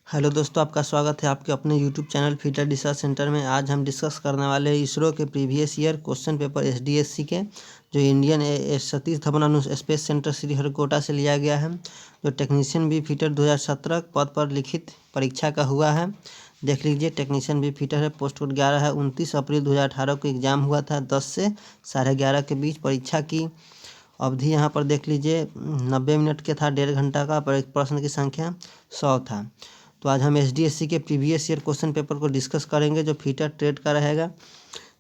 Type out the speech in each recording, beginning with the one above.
Hello दोस्तों, आपका स्वागत है आपके अपने YouTube channel fitter research centre में। आज हम डिस्कस करने वाले हैं इसरो के previous year question paper SDSC के, जो इंडियन सतीश धवन अनु स्पेस सेंटर श्रीहरिकोटा से लिया गया है। जो टेक्नीशियन बी फीटर 2017 पद पर लिखित परीक्षा का हुआ है। देख लीजिए, टेक्नीशियन बी फीटर है, पोस्ट कोड 11 है। 29 अप्रैल 2018 को एग्ज़ाम हुआ था। 10 से 11:30 के बीच परीक्षा की अवधि यहाँ पर देख लीजिए 90 मिनट के था। 1.5 घंटा का। प्रश्न की संख्या 100 था। तो आज हम एसडीएससी के प्रीवियस ईयर क्वेश्चन पेपर को डिस्कस करेंगे, जो फीटर ट्रेड का रहेगा।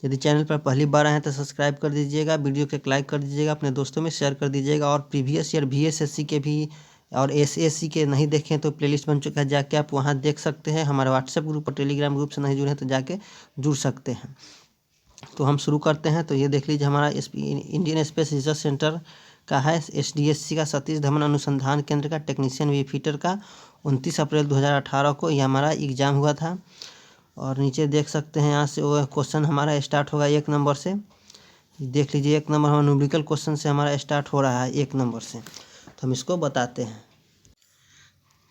यदि चैनल पर पहली बार आए हैं तो सब्सक्राइब कर दीजिएगा, वीडियो को लाइक कर दीजिएगा, अपने दोस्तों में शेयर कर दीजिएगा। और प्रीवियस ईयर वीएसएससी के भी और एसएससी के नहीं देखें तो प्लेलिस्ट बन चुका है, जाके आप वहाँ देख सकते हैं। हमारे व्हाट्सएप ग्रुप और टेलीग्राम ग्रुप से नहीं जुड़े हैं तो जाके जुड़ सकते हैं। तो हम शुरू करते हैं। तो ये देख लीजिए, हमारा इंडियन स्पेस रिसर्च सेंटर का है, एसडीएससी का, सतीश धवन अनुसंधान केंद्र का, टेक्नीशियन वी फीटर का। 29 अप्रैल 2018 को ये हमारा एग्ज़ाम हुआ था। और नीचे देख सकते हैं, यहाँ से वो क्वेश्चन हमारा स्टार्ट होगा 1 नंबर से। देख लीजिए, 1 नंबर हमारा न्यूमेरिकल क्वेश्चन से हमारा स्टार्ट हो रहा है 1 नंबर से। तो हम इसको बताते हैं।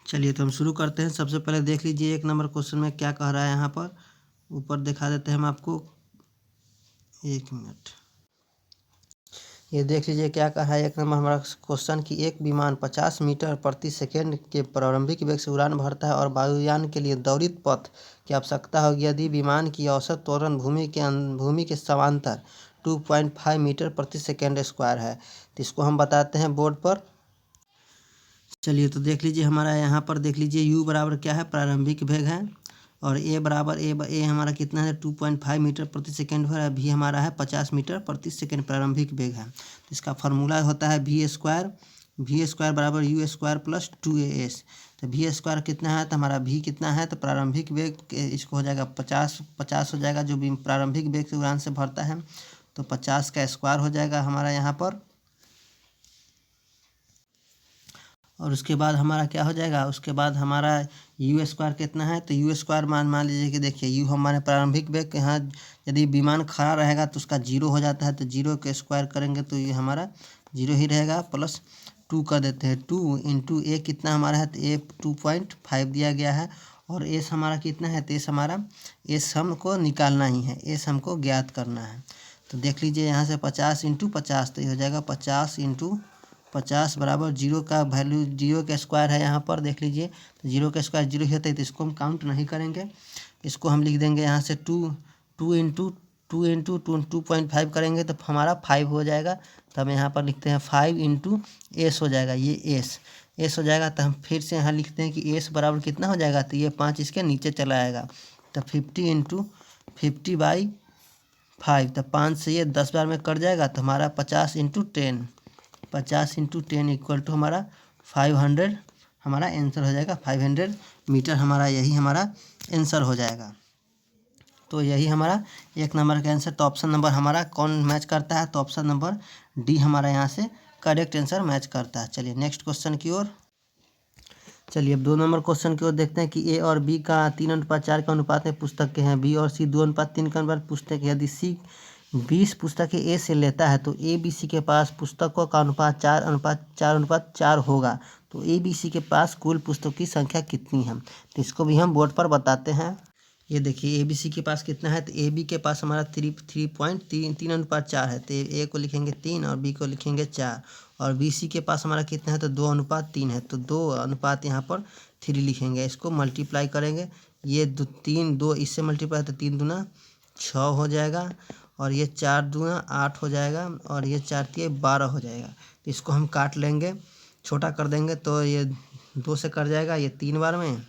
चलिए, तो हम शुरू करते हैं। सबसे पहले देख लीजिए 1 नंबर क्वेश्चन में क्या कह रहा है। यहाँ पर ऊपर दिखा देते हैं हम आपको, 1 मिनट। ये देख लीजिए क्या कहा है 1 नंबर हमारा क्वेश्चन की, एक विमान 50 मीटर प्रति सेकेंड के प्रारंभिक वेग से उड़ान भरता है और वायुयान के लिए दोरित पथ की आवश्यकता होगी यदि विमान की औसत त्वरण भूमि के समांतर 2.5 मीटर प्रति सेकेंड स्क्वायर है। तो इसको हम बताते हैं बोर्ड पर। चलिए, तो देख लीजिए, हमारा यहाँ पर देख लीजिए u बराबर क्या है, प्रारंभिक वेग है। और a बराबर ए हमारा कितना है, 2.5 मीटर प्रति सेकेंड है। v हमारा है 50 मीटर प्रति सेकेंड प्रारंभिक वेग है। तो इसका फार्मूला होता है वी स्क्वायर बराबर यू स्क्वायर प्लस 2as। तो वी स्क्वायर कितना है, तो हमारा v कितना है, तो प्रारंभिक वेग इसको हो जाएगा 50 हो जाएगा, जो भी प्रारंभिक वेग से उड़ान से भरता है। तो 50 का स्क्वायर हो जाएगा हमारा यहाँ पर। और उसके बाद हमारा क्या हो जाएगा, उसके बाद हमारा यू स्क्वायर कितना है, तो यू स्क्वायर मान लीजिए कि देखिए यू हमारे प्रारंभिक वेग के यहाँ, यदि विमान खड़ा रहेगा तो उसका 0 हो जाता है। तो 0 के स्क्वायर करेंगे तो ये हमारा 0 ही रहेगा, प्लस 2 कर देते हैं। 2 इंटू ए कितना हमारा है, तो ए 2.5 दिया गया है। और एस हमारा कितना है, तो एस हमारा एस हमको निकालना ही है, एस हमको ज्ञात करना है। तो देख लीजिए यहाँ से 50 इंटू 50, तो ये हो जाएगा 50 इंटू 50 बराबर 0 का वैल्यू, 0 का स्क्वायर है यहाँ पर। देख लीजिए, तो 0 का स्क्वायर 0 ही होता है, तो इसको हम काउंट नहीं करेंगे। इसको हम लिख देंगे यहाँ से 2 इंटू 2.5 करेंगे तो हमारा 5 हो जाएगा। तो हम यहाँ पर लिखते हैं 5 इंटू एस हो जाएगा, ये एस हो जाएगा। तो हम फिर से यहाँ लिखते हैं कि एस बराबर कितना हो जाएगा, तो ये 5 इसके नीचे चला आएगा। तो 50 इंटू 50/5, तो 5 से ये 10 बार में कट जाएगा। तो हमारा 50 इंटू 10 इक्वल टू हमारा 500 हमारा आंसर हो जाएगा। 500 मीटर हमारा, यही हमारा आंसर हो जाएगा। तो यही हमारा 1 नंबर का आंसर। तो ऑप्शन नंबर हमारा कौन मैच करता है, तो ऑप्शन नंबर डी हमारा यहाँ से करेक्ट आंसर मैच करता है। चलिए नेक्स्ट क्वेश्चन की ओर। चलिए, अब 2 नंबर क्वेश्चन की ओर देखते हैं कि ए और बी का 3:4 के अनुपात में पुस्तक के हैं, बी और सी 2:3 के अनुपात पुस्तक है। यदि सी 20 पुस्तकें ए से लेता है तो ए बी सी के पास पुस्तकों का अनुपात 4:4 होगा। तो ए बी सी के पास कुल पुस्तकों की संख्या कितनी है, तो इसको भी हम बोर्ड पर बताते हैं। ये देखिए, ए बी सी के पास कितना है, तो ए बी के पास हमारा 3:4 है। तो ए को लिखेंगे 3 और बी को लिखेंगे 4। और बी सी के पास हमारा कितना है, तो 2:3 है। तो 2 यहाँ पर 3 लिखेंगे। इसको मल्टीप्लाई करेंगे, ये 2 इससे मल्टीप्लाई, तो 3 दूना 6 हो जाएगा। और ये 4 दूना 8 हो जाएगा। और ये 4 तिया 12 हो जाएगा। तो इसको हम काट लेंगे, छोटा कर देंगे। तो ये 2 से कट जाएगा, ये 3 बार में।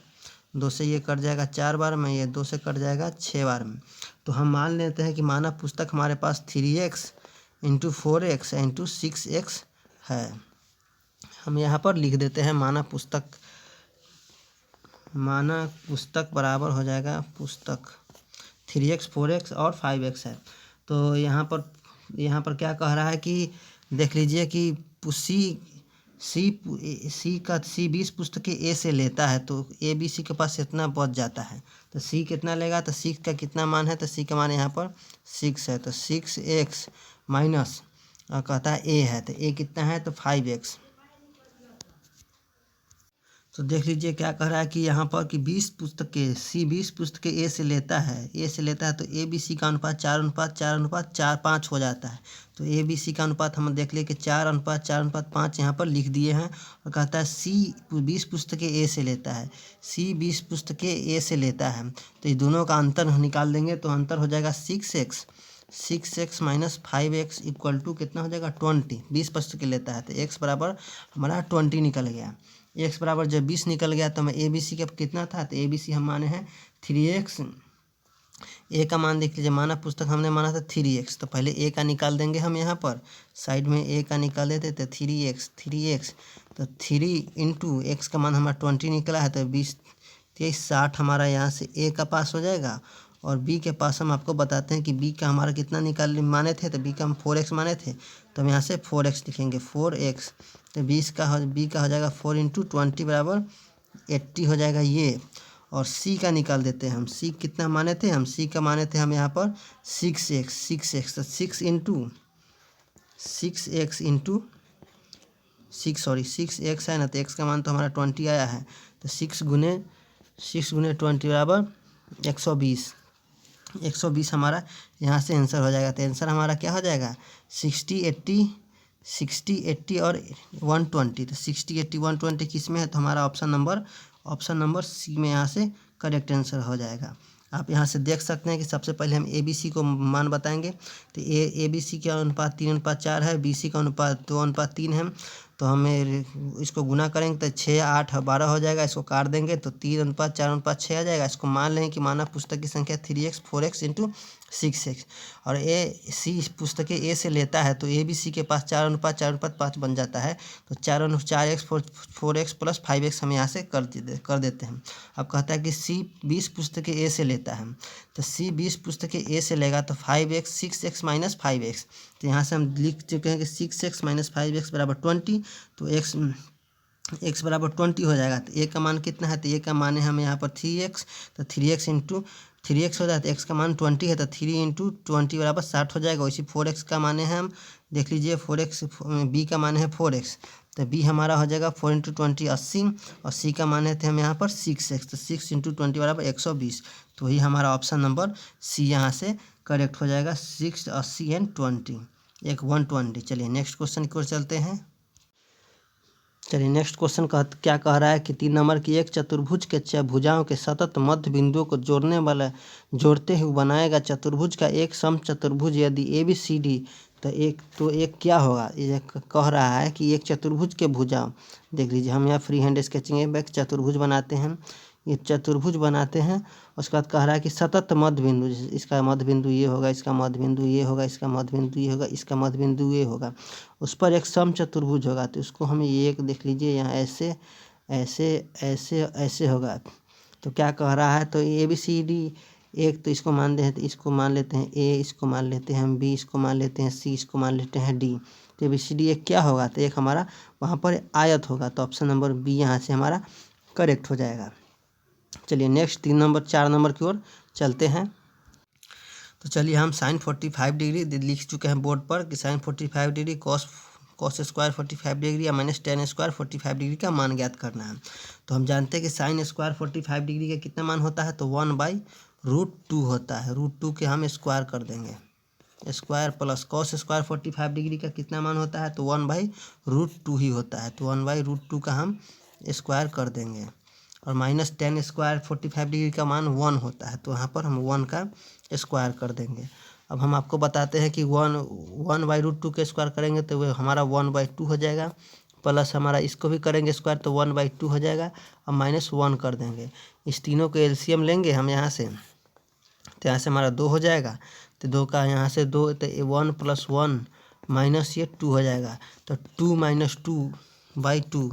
2 से ये कट जाएगा 4 बार में। ये 2 से कट जाएगा 6 बार में। तो हम मान लेते हैं कि माना पुस्तक हमारे पास 3x into 4x into 6x है। हम यहाँ पर लिख देते हैं माना पुस्तक बराबर हो जाएगा, पुस्तक 3x 4x और 5x है। तो यहाँ पर क्या कह रहा है कि देख लीजिए कि सी 20 पुस्तकें ए से लेता है, तो ए बी सी के पास इतना बच जाता है। तो सी कितना लेगा, तो सी का कितना मान है, तो सी का मान यहाँ पर 6 है। तो 6x माइनस कहता है ए है, तो ए कितना है, तो 5x। तो देख लीजिए क्या कह रहा है कि यहाँ पर कि 20 पुस्तकें सी 20 पुस्तकें ए से लेता है तो ए बी सी का अनुपात 4:4:4:5 हो जाता है। तो ए बी सी का अनुपात हम देख लिए कि 4:4:5 यहाँ पर लिख दिए हैं। और कहता है सी 20 पुस्तकें ए से लेता है, सी 20 पुस्तकें ए से लेता है। तो ये दोनों का अंतर निकाल देंगे तो अंतर हो जाएगा 6x - 5x इक्वल टू कितना हो जाएगा 20। 20 पुस्तकें लेता है तो x बराबर हमारा 20 निकल गया। x बराबर जब 20 निकल गया तो हमें ए बी सी का कितना था, तो ए बी सी हम माने हैं 3x। ए का मान देख लीजिए, माना पुस्तक हमने माना था 3x, तो पहले ए का निकाल देंगे हम यहाँ पर साइड में ए का निकाल देते तो 3x तो 3 इंटू एक्स का मान हमारा 20 निकला है तो 20 23 60 हमारा यहाँ से ए का पास हो जाएगा। और बी के पास हम आपको बताते हैं कि बी का हमारा कितना निकाल माने थे, तो बी का हम 4x माने थे तो हम यहाँ से 4x लिखेंगे 4x। तो बी का हो जाएगा 4 इंटू 20 बराबर 80 हो जाएगा ये। और सी का निकाल देते हैं हम, सी कितना माने थे हम, सी का माने थे हम यहाँ पर 6x तो 6x है ना, तो x का मान तो हमारा 20 आया है तो 6 गुने 20 बराबर 120 हमारा यहाँ से आंसर हो जाएगा। तो आंसर हमारा क्या हो जाएगा 60 80 और 120। तो 60 80 120 किस में है, तो हमारा ऑप्शन नंबर सी में यहाँ से करेक्ट आंसर हो जाएगा। आप यहाँ से देख सकते हैं कि सबसे पहले हम ए बी सी को मान बताएंगे। तो ए बी सी का अनुपात 3:4 है, बी सी का अनुपात 2:3 है। तो हमें इसको गुना करेंगे तो 6 8 12 हो जाएगा। इसको काट देंगे तो 3:4:6 आ जाएगा। इसको मान लें कि माना पुस्तक की संख्या 3x 4x इंटू 6x। और ए सी पुस्तकें ए से लेता है तो ए बी सी के पास 4:4:5 बन जाता है। तो 4x 4x प्लस 5x हम यहाँ से कर देते हैं। अब कहता है कि सी 20 पुस्तकें ए से लेता है, तो सी 20 पुस्तकें ए से लेगा तो 6x - 5x। तो यहाँ से हम लिख चुके हैं कि 6x - 5x बराबर 20। तो x बराबर 20 हो जाएगा। तो ए का मान कितना है, तो ए का मान है हमें यहाँ पर 3x। तो 3x इंटू 3x हो जाता है, x का मान 20 है तो 3 इंटू 20 बराबर 60 हो जाएगा। वैसे 4x का मान है हम देख लीजिए 4x, बी का मान है 4x तो बी हमारा हो जाएगा 4 इंटू 20 80। और सी का मान है थे हम यहाँ पर 6x, तो 6 इंटू 20 बराबर 120। तो वही हमारा ऑप्शन नंबर सी यहाँ से करेक्ट हो जाएगा। 6 80 एंड 20 120। चलिए नेक्स्ट क्वेश्चन की ओर चलते हैं। चलिए नेक्स्ट क्वेश्चन क्या कह रहा है कि 3 नंबर की एक चतुर्भुज के भुजाओं के सतत मध्य बिंदुओं को जोड़ते हुए बनाएगा चतुर्भुज का एक समचतुर्भुज यदि ए बी सी डी तो एक क्या होगा। ये कह रहा है कि एक चतुर्भुज के भुजाओं, देख लीजिए हम यहाँ फ्री हैंड स्केचिंग एक चतुर्भुज बनाते हैं, ये चतुर्भुज बनाते हैं। उसके बाद कह रहा है कि सतत मध्य बिंदु, इसका मध्य बिंदु ये होगा, इसका मध्य बिंदु ये होगा, इसका मध्य बिंदु ये होगा, इसका मध्य बिंदु ये होगा, उस पर एक समचतुर्भुज होगा। तो उसको हम एक देख लीजिए यहाँ ऐसे ऐसे ऐसे ऐसे होगा। तो क्या कह रहा है, तो ए बी सी डी एक, तो इसको मान हैं, तो इसको मान लेते हैं ए, इसको मान लेते हैं हम बी, इसको मान लेते हैं सी, इसको मान लेते हैं डी। तो ए बी सी डी एक क्या होगा, तो एक हमारा वहाँ पर आयत होगा। तो ऑप्शन नंबर बी यहाँ से हमारा करेक्ट हो जाएगा। चलिए नेक्स्ट 4 नंबर की ओर चलते हैं। तो चलिए हम साइन 45 डिग्री लिख चुके हैं बोर्ड पर कि sine 45 degree cos square 45 degree या -tan स्क्वायर 45 डिग्री का मान ज्ञात करना है। तो हम जानते हैं कि साइन स्क्वायर 45 डिग्री का कितना मान होता है, तो 1/√2 होता है। √2 के हम स्क्वायर कर देंगे square, plus cos square 45 degree का कितना मान होता है, तो 1/√2 ही होता है। तो 1/√2 का हम स्क्वायर कर देंगे। और -tan स्क्वायर 45 डिग्री का मान 1 होता है, तो यहाँ पर हम 1 का स्क्वायर कर देंगे। अब हम आपको बताते हैं कि 1/√2 के स्क्वायर करेंगे तो वो हमारा 1/2 हो जाएगा, प्लस हमारा इसको भी करेंगे स्क्वायर तो 1/2 हो जाएगा। अब -1 कर देंगे। इस तीनों के एलसीएम लेंगे हम यहाँ से, तो यहाँ से हमारा 2 हो जाएगा। तो 2 का यहाँ से 2, तो 1 + 1 माइनस ये 2 हो जाएगा। तो 2 - 2/2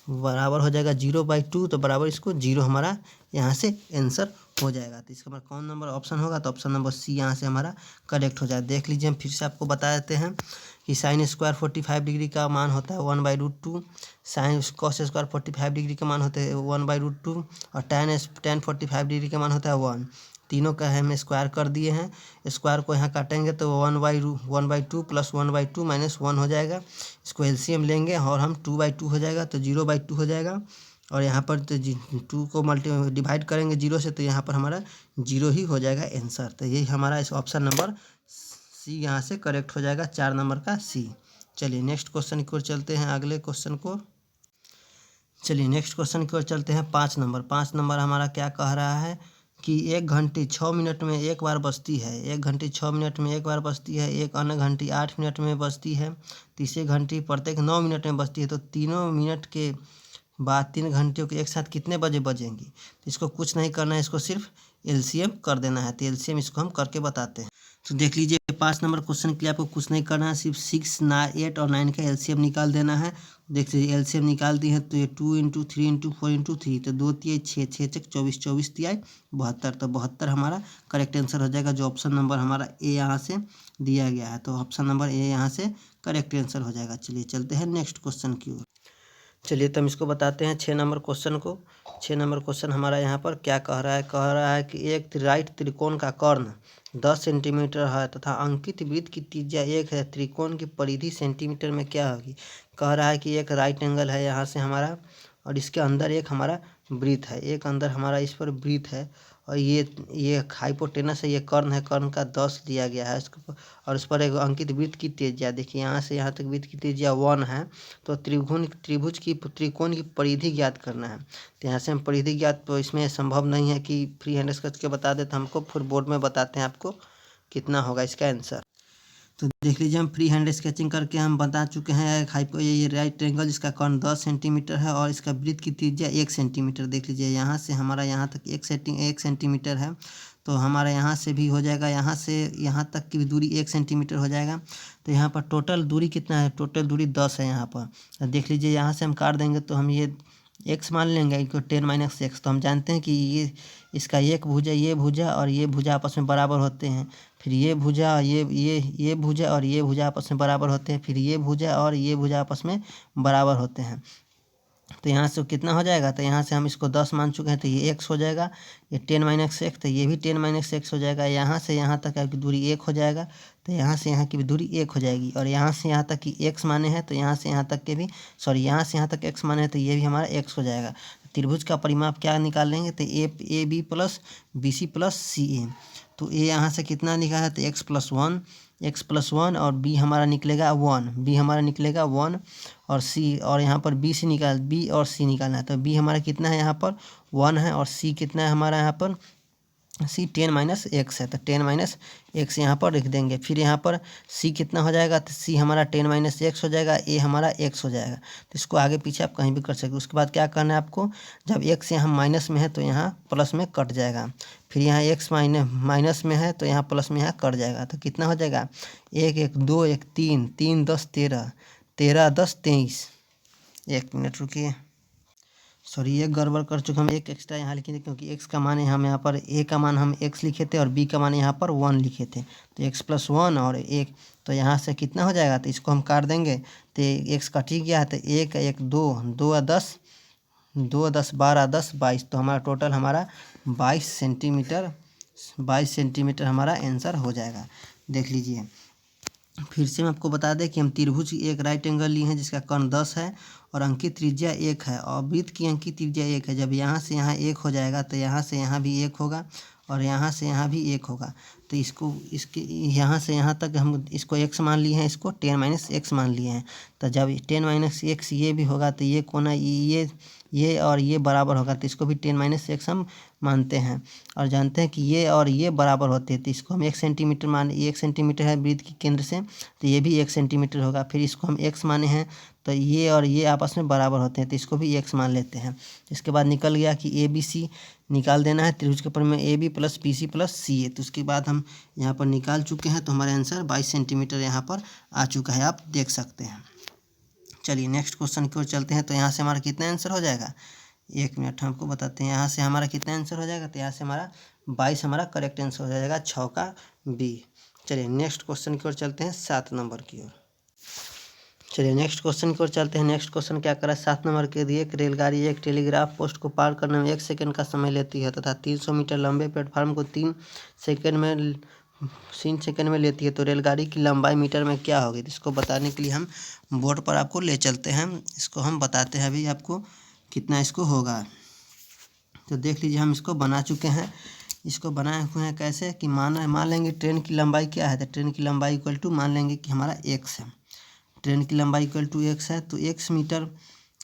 बराबर हो जाएगा 0/2। तो बराबर इसको 0 हमारा यहाँ से आंसर हो जाएगा। तो इसका हमारा कौन नंबर ऑप्शन होगा, तो ऑप्शन नंबर सी यहाँ से हमारा करेक्ट हो जाएगा। देख लीजिए हम फिर से आपको बता देते हैं कि साइन स्क्वायर 45 डिग्री का मान होता है 1/√2, साइन कॉस स्क्वायर 45 डिग्री का मान होता है 1/√2 और tan 45 डिग्री का मान होता है 1। तीनों का हम स्क्वायर कर दिए हैं। स्क्वायर को यहाँ काटेंगे तो 1/2 प्लस 1/2 -1 हो जाएगा। इसको एलसीएम लेंगे और हम 2/2 हो जाएगा तो 0/2 हो जाएगा। और यहाँ पर तो 2 को डिवाइड करेंगे 0 से, तो यहाँ पर हमारा 0 ही हो जाएगा आंसर। तो यही हमारा इस ऑप्शन नंबर सी यहाँ से करेक्ट हो जाएगा, 4 नंबर का सी। चलिए नेक्स्ट क्वेश्चन की ओर चलते हैं, अगले क्वेश्चन को। चलिए नेक्स्ट क्वेश्चन की ओर चलते हैं। 5 नंबर हमारा क्या कह रहा है कि 1 घंटी 6 मिनट में एक बार बजती है। 1 घंटी 6 मिनट में एक बार बजती है। एक अन्य घंटी 8 मिनट में बजती है। तीसरी घंटी प्रत्येक 9 मिनट में बजती है। तो तीनों मिनट के बाद 3 घंटियों के एक साथ कितने बजे बजेंगी? तो इसको कुछ नहीं करना है, इसको सिर्फ एलसीएम कर देना है। तो एलसीएम इसको हम करके बताते हैं। तो देख लीजिए 5 नंबर क्वेश्चन के लिए आपको कुछ नहीं करना है, सिर्फ 6, 8 और 9 का एलसीएम निकाल देना है। देख लीजिए एलसीएम निकाल दी है, तो ये 2 × 3 × 4 × 3, तो 2 तिहाई 6, 6 चक 24, 24 तिहाई 72। तो 72 हमारा करेक्ट आंसर हो जाएगा, जो ऑप्शन नंबर हमारा ए यहाँ से दिया गया है। तो ऑप्शन नंबर ए यहाँ से करेक्ट आंसर हो जाएगा। चलिए चलते हैं नेक्स्ट क्वेश्चन की ओर। चलिए तो हम इसको बताते हैं 6 नंबर क्वेश्चन को। 6 नंबर क्वेश्चन हमारा यहाँ पर क्या कह रहा है कि एक राइट त्रिकोण का कर्ण 10 सेंटीमीटर है तथा अंकित वृत्त की त्रिज्या 1 है। त्रिकोण की परिधि सेंटीमीटर में क्या होगी? कह रहा है कि एक राइट एंगल है यहाँ से हमारा, और इसके अंदर एक हमारा वृत्त है, एक अंदर हमारा इस पर वृत्त है, और ये हाइपोटेनस है, ये कर्ण है, कर्ण का 10 दिया गया है इसको, और उस पर एक अंकित वृत्त की त्रिज्या देखिए यहाँ से यहाँ तक वृत्त की त्रिज्या 1 है। तो त्रिकोण की परिधि ज्ञात करना है। तो यहाँ से हम परिधि ज्ञात, तो इसमें संभव नहीं है कि फ्री हैंड स्केच के बता दे, तो हमको फिर बोर्ड में बताते हैं आपको कितना होगा इसका आंसर। तो देख लीजिए हम फ्री हैंड स्केचिंग करके हम बता चुके हैं। ये राइट एंगल जिसका कर्ण 10 सेंटीमीटर है और इसका वृत्त की त्रिज्या 1 सेंटीमीटर। देख लीजिए यहाँ से हमारा यहाँ तक 1 सेंटीमीटर है, तो हमारा यहाँ से भी हो जाएगा, यहाँ से यहाँ तक की भी दूरी 1 सेंटीमीटर हो जाएगा। तो यहाँ पर टोटल दूरी कितना है? टोटल दूरी 10 है यहाँ पर। देख लीजिए यहाँ से हम काट देंगे तो हम ये x मान लेंगे, इनको 10 - x। तो हम जानते हैं कि ये इसका एक भुजा, ये भुजा और ये भुजा आपस में बराबर होते हैं। फिर ये भुजा, ये भुजा और ये भुजा आपस में बराबर होते हैं। फिर ये भुजा और ये भुजा आपस में बराबर होते हैं। तो यहाँ से कितना हो जाएगा? तो यहाँ से हम इसको 10 मान चुके हैं, तो ये x हो जाएगा। ये 10 - x, तो ये भी 10 - x हो जाएगा। यहाँ से यहाँ तक आपकी दूरी 1 हो जाएगा, तो यहाँ से यहाँ की भी दूरी 1 हो जाएगी। और यहाँ से यहाँ तक की x माने हैं, तो यहाँ से यहाँ तक के भी यहाँ से यहाँ तक x माने हैं, तो ये भी हमारा x हो जाएगा। त्रिभुज का परिमाप क्या निकालेंगे? तो A B plus B C plus C A. तो ए यहाँ से कितना निकाला? तो x+1 और b हमारा निकलेगा 1, b हमारा निकलेगा 1 और c, और यहाँ पर b और c निकालना है। तो b हमारा कितना है? यहाँ पर 1 है, और c कितना है हमारा? यहाँ पर c 10 - x है, तो 10 - x यहाँ पर लिख देंगे। फिर यहाँ पर c कितना हो जाएगा? तो c हमारा 10 - x हो जाएगा, a हमारा x हो जाएगा। तो इसको आगे पीछे आप कहीं भी कर सकते। उसके बाद क्या करना है आपको? जब x यहाँ माइनस में है तो यहाँ प्लस में कट जाएगा। फिर यहाँ x माइनस में है तो यहाँ प्लस में यहाँ कट जाएगा। तो कितना हो जाएगा? 1 1 2 1 3 3 10 13 13 10 23। 1 मिनट रुकिए, सॉरी ये गड़बड़ कर चुके हम। एक एक्स्ट्रा यहाँ लिखे थे, क्योंकि x का मान हम यहाँ पर a का मान हम x लिखे थे और b का मान यहाँ पर 1 लिखे थे। तो x+1 और 1, तो यहाँ से कितना हो जाएगा? तो इसको हम काट देंगे, तो x कट ही गया है। तो 1 1 2 2 10 2 10 12 10 22। तो हमारा टोटल हमारा 22 सेंटीमीटर हमारा आंसर हो जाएगा। देख लीजिए फिर से मैं आपको बता दें कि हम त्रिभुज की एक राइट एंगल लिए हैं जिसका कर्ण 10 है और अंकित त्रिज्या 1 है, और वृत्त की अंकित त्रिज्या 1 है। जब यहाँ से यहाँ 1 हो जाएगा तो यहाँ से यहाँ भी 1 होगा और यहाँ से यहाँ भी 1 होगा। तो इसके यहाँ से यहाँ तक हम इसको x मान लिए हैं, इसको 10 - x मान लिए हैं। तो जब 10 - x ये भी होगा तो ये कोना ये और ये बराबर होगा, तो इसको भी 10 - x हम मानते हैं और जानते हैं कि ये और ये बराबर होते हैं। तो इसको हम 1 सेंटीमीटर 1 सेंटीमीटर है वृत्त के केंद्र से, तो ये भी 1 सेंटीमीटर होगा। फिर इसको हम x माने हैं, तो ये और ये आपस में बराबर होते हैं, तो इसको भी x मान लेते हैं। इसके बाद निकल गया कि ए बी सी निकाल देना है। त्रिभुज के ऊपर में A B plus B C plus C A. तो उसके बाद हम यहाँ पर निकाल चुके हैं, तो हमारा आंसर 22 सेंटीमीटर यहाँ पर आ चुका है, आप देख सकते हैं। चलिए नेक्स्ट क्वेश्चन की ओर चलते हैं। तो यहाँ से हमारा कितना आंसर हो जाएगा? 1 मिनट हमको बताते हैं। यहाँ से हमारा कितना आंसर हो जाएगा? तो यहाँ से हमारा 22 हमारा करेक्ट आंसर हो जाएगा, 6 का बी। चलिए नेक्स्ट क्वेश्चन की ओर चलते हैं, 7 नंबर की ओर। चलिए नेक्स्ट क्वेश्चन की ओर चलते हैं। नेक्स्ट क्वेश्चन क्या कर रहा है? 7 नंबर के दिए एक रेलगाड़ी एक टेलीग्राफ पोस्ट को पार करने में 1 सेकंड का समय लेती है तथा 300 मीटर लंबे प्लेटफार्म को 3 सेकंड में लेती है, तो रेलगाड़ी की लंबाई मीटर में क्या होगी? तो इसको बताने के लिए हम बोर्ड पर आपको ले चलते हैं, इसको हम बताते हैं अभी आपको कितना इसको होगा। तो देख लीजिए हम इसको बना चुके हैं। इसको बनाए हुए हैं कैसे कि मान लेंगे ट्रेन की लंबाई क्या है, तो ट्रेन की लंबाई इक्वल टू मान लेंगे कि हमारा x है। ट्रेन की लंबाई इक्वल टू x है, तो x मीटर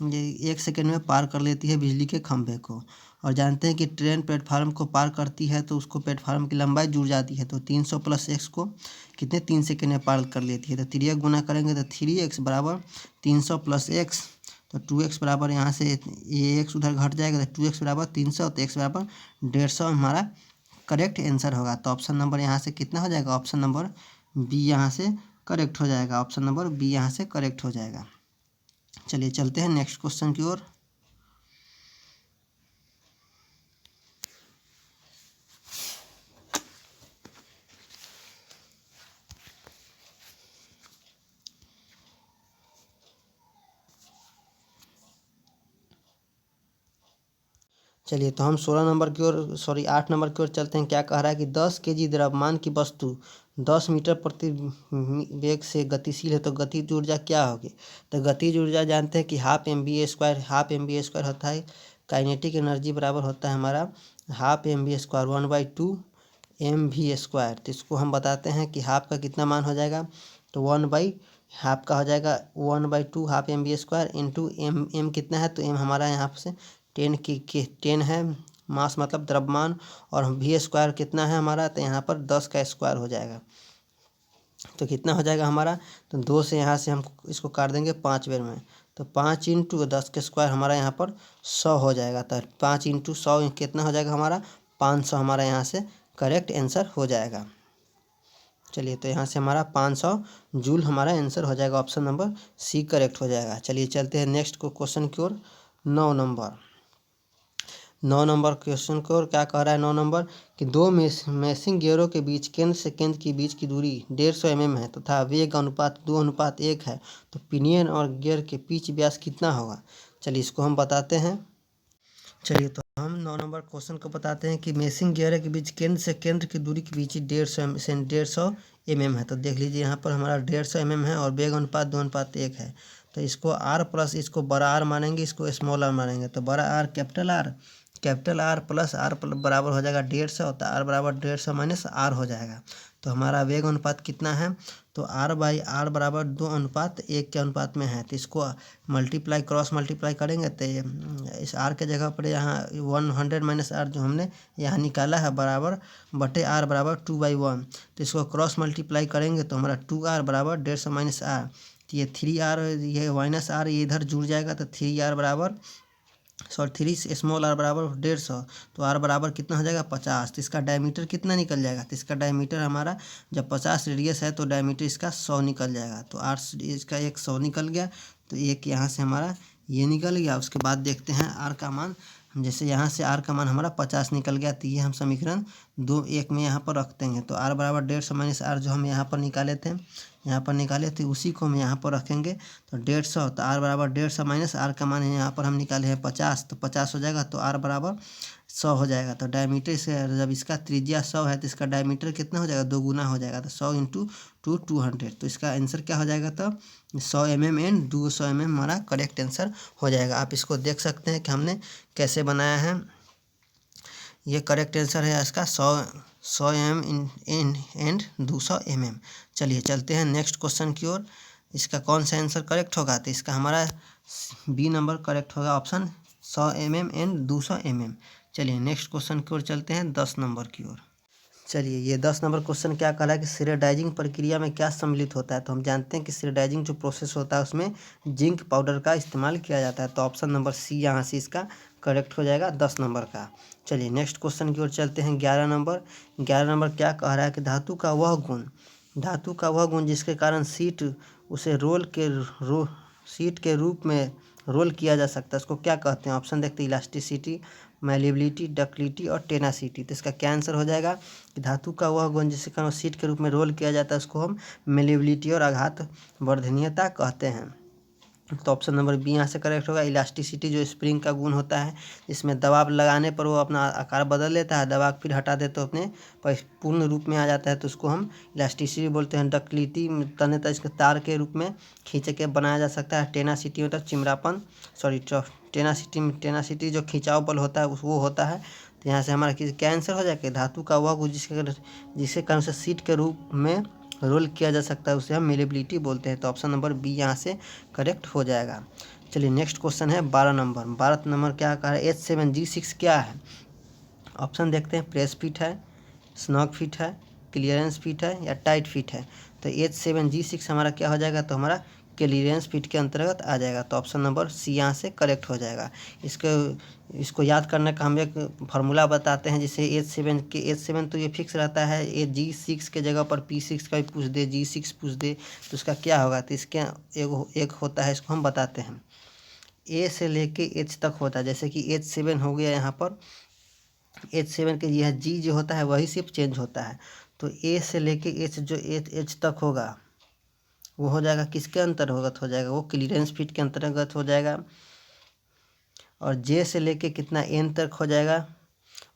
ये 1 सेकेंड में पार कर लेती है बिजली के खंभे को। और जानते हैं कि ट्रेन प्लेटफार्म को पार करती है तो उसको प्लेटफार्म की लंबाई जुड़ जाती है, तो 300 प्लस x को कितने 3 सेकेंड में पार कर लेती है। तो 3 गुना करेंगे तो 3x बराबर 300 प्लस x, तो 2x बराबर यहाँ से ये x उधर घट जाएगा, तो 2x बराबर 300, तो x बराबर 150 हमारा करेक्ट आंसर होगा। तो ऑप्शन नंबर यहाँ से कितना हो जाएगा, ऑप्शन नंबर बी यहाँ से करेक्ट हो जाएगा। ऑप्शन नंबर बी यहाँ से करेक्ट हो जाएगा। चलिए चलते हैं नेक्स्ट क्वेश्चन की ओर। चलिए तो हम 16 नंबर की ओर 8 नंबर की ओर चलते हैं। क्या कह रहा है कि 10 केजी द्रव्यमान की वस्तु 10 मीटर प्रति वेग से गतिशील है, तो गतिज ऊर्जा क्या होगी। तो गतिज ऊर्जा जानते हैं कि हाफ एम बी ए स्क्वायर होता है। काइनेटिक एनर्जी बराबर होता है हमारा हाफ mv² 1/2 mv²। तो इसको हम बताते हैं कि हाफ का कितना मान हो जाएगा, तो 1/2 का हो जाएगा 1/2 हाफ mv² इंटू एम कितना है, तो एम हमारा यहाँ से 10 है, मास मतलब द्रव्यमान, और v² कितना है हमारा, तो यहाँ पर 10 का स्क्वायर हो जाएगा। तो कितना हो जाएगा हमारा, तो 2 से यहाँ से हम इसको काट देंगे 5 बेर में, तो 5 इंटू 10 के स्क्वायर हमारा यहाँ पर 100 हो जाएगा। तो 5 इंटू 100 कितना हो जाएगा हमारा 500 हमारा यहाँ से करेक्ट आंसर हो जाएगा। चलिए तो यहाँ से हमारा 500 जूल हमारा आंसर हो जाएगा। ऑप्शन नंबर सी करेक्ट हो जाएगा। चलिए चलते हैं नेक्स्ट को क्वेश्चन की ओर। 9 नंबर क्वेश्चन को, और क्या कह रहा है 9 नंबर कि दो मेसिंग गियरों के बीच केंद्र से केंद्र के बीच की दूरी 150 mm है तथा वेग अनुपात 2:1 है, तो पिनियन और गियर के पिच व्यास कितना होगा। चलिए इसको हम बताते हैं। चलिए तो हम 9 नंबर क्वेश्चन को बताते हैं कि मेसिंग गियर के बीच केंद्र से केंद्र की दूरी के बीच 150 mm है। तो देख लीजिए यहाँ पर हमारा 150 mm है और वेग अनुपात 2:1 है। तो इसको R प्लस इसको बड़ा R मानेंगे, इसको स्मॉल r मानेंगे। तो बड़ा R capital R plus R बराबर हो जाएगा 150, तो R बराबर 150 माइनस R हो जाएगा। तो हमारा वेग अनुपात कितना है, तो R/R बराबर 2:1 के अनुपात में है। तो इसको क्रॉस मल्टीप्लाई करेंगे तो इस R के जगह पर यहाँ 100 माइनस R जो हमने यहाँ निकाला है बराबर बटे R बराबर 2/1। तो इसको क्रॉस मल्टीप्लाई करेंगे तो हमारा 2R बराबर 150 माइनस R, तो ये 3R ये माइनस R ये इधर जुड़ जाएगा, तो 3R बराबर 3 स्मॉल r बराबर 150, तो r बराबर कितना हो जाएगा 50। तो इसका डायमीटर कितना निकल जाएगा, तो इसका डायमीटर हमारा जब 50 रेडियस है तो डायमीटर इसका 100 निकल जाएगा। तो r इसका एक 100 निकल गया, तो एक यहाँ से हमारा ये निकल गया। उसके बाद देखते हैं r का मान, जैसे यहाँ से r का मान हमारा 50 निकल गया, तो ये हम समीकरण 2 में यहाँ पर रख देंगे। तो r बराबर 150 माइनस r जो हम यहाँ पर निकाले थे उसी को हम यहाँ पर रखेंगे। तो 150, तो r बराबर 150 माइनस r का मान है यहाँ पर हम निकाले हैं 50, तो 50 हो जाएगा, तो r बराबर 100 हो जाएगा। तो डायमीटर से जब इसका त्रिज्या 100 है तो इसका डायमीटर कितना हो जाएगा, 2 गुना हो जाएगा। तो 100 इंटू 200, तो इसका आंसर क्या हो जाएगा, तो 100 mm एंड 200 mm हमारा करेक्ट आंसर हो जाएगा। आप इसको देख सकते हैं कि हमने कैसे बनाया है। ये करेक्ट आंसर है इसका 100 mm एंड 200 mm। चलिए चलते हैं नेक्स्ट क्वेश्चन की ओर। इसका कौन सा आंसर करेक्ट होगा, तो इसका हमारा बी नंबर करेक्ट होगा, ऑप्शन 100 mm एंड 200 mm। चलिए नेक्स्ट क्वेश्चन की ओर चलते हैं 10 नंबर की ओर। चलिए ये 10 नंबर क्वेश्चन क्या कह रहा है कि श्रेडाइजिंग प्रक्रिया में क्या सम्मिलित होता है। तो हम जानते हैं कि श्रेडाइजिंग जो प्रोसेस होता है उसमें जिंक पाउडर का इस्तेमाल किया जाता है। तो ऑप्शन नंबर सी यहाँ से इसका करेक्ट हो जाएगा 10 नंबर का। चलिए नेक्स्ट क्वेश्चन की ओर चलते हैं 11 नंबर। 11 नंबर क्या कह रहा है कि धातु का वह गुण जिसके कारण सीट के रूप में रोल किया जा सकता है, उसको क्या कहते हैं। ऑप्शन देखते हैं इलास्टिसिटी, मैलिबिलिटी, डक्टिलिटी और टेनासिटी। तो इसका क्या आंसर हो जाएगा कि धातु का वह गुण जिसके कारण सीट के रूप में रोल किया जाता है उसको हम मैलिबिलिटी और आघात वर्धनीयता कहते हैं। तो ऑप्शन नंबर बी यहाँ से करेक्ट होगा। इलास्टिसिटी जो स्प्रिंग का गुण होता है, इसमें दबाव लगाने पर वो अपना आकार बदल लेता है, दबाव फिर हटा दे तो अपने पूर्ण रूप में आ जाता है, तो उसको हम इलास्टिसिटी बोलते हैं। डक्टिलिटी तन्यता इसके तार के रूप में खींच के बनाया जा सकता है। टेनासिटी मतलब चिमरापन, सॉरी टेनासिटी जो खिंचाव बल होता है वो होता है। तो यहाँ से हमारा क्या आंसर हो जाएगा, धातु का वह गुण जिसके कारण से सीट के रूप में रोल किया जा सकता है उसे हम मेलेबिलिटी बोलते हैं। तो ऑप्शन नंबर बी यहाँ से करेक्ट हो जाएगा। चलिए नेक्स्ट क्वेश्चन है 12 नंबर क्या कहा है, H7G6 क्या है। ऑप्शन देखते हैं, प्रेस फिट है, स्नॉग फिट है, क्लियरेंस फिट है या टाइट फिट है। तो H7G6 हमारा क्या हो जाएगा, तो हमारा क्लियरेंस फिट के अंतर्गत आ जाएगा। तो ऑप्शन नंबर सी यहाँ से करेक्ट हो जाएगा। इसको याद करने का हम एक फार्मूला बताते हैं, जैसे H7 तो ये फिक्स रहता है, G6 के जगह पर P6 का भी पूछ दे, G6 पूछ दे तो उसका क्या होगा। तो इसके एक होता है, इसको हम बताते हैं। ए से लेके H तक होता है, जैसे कि H7 हो गया यहाँ पर, H7 के यह जी जो होता है वही सिर्फ चेंज होता है। तो ए से लेके एच जो एच तक होगा वो हो जाएगा किसके अंतर्गत हो जाएगा, वो क्लियरेंस फिट के अंतर्गत हो जाएगा। और जे से लेके कितना एन तक हो जाएगा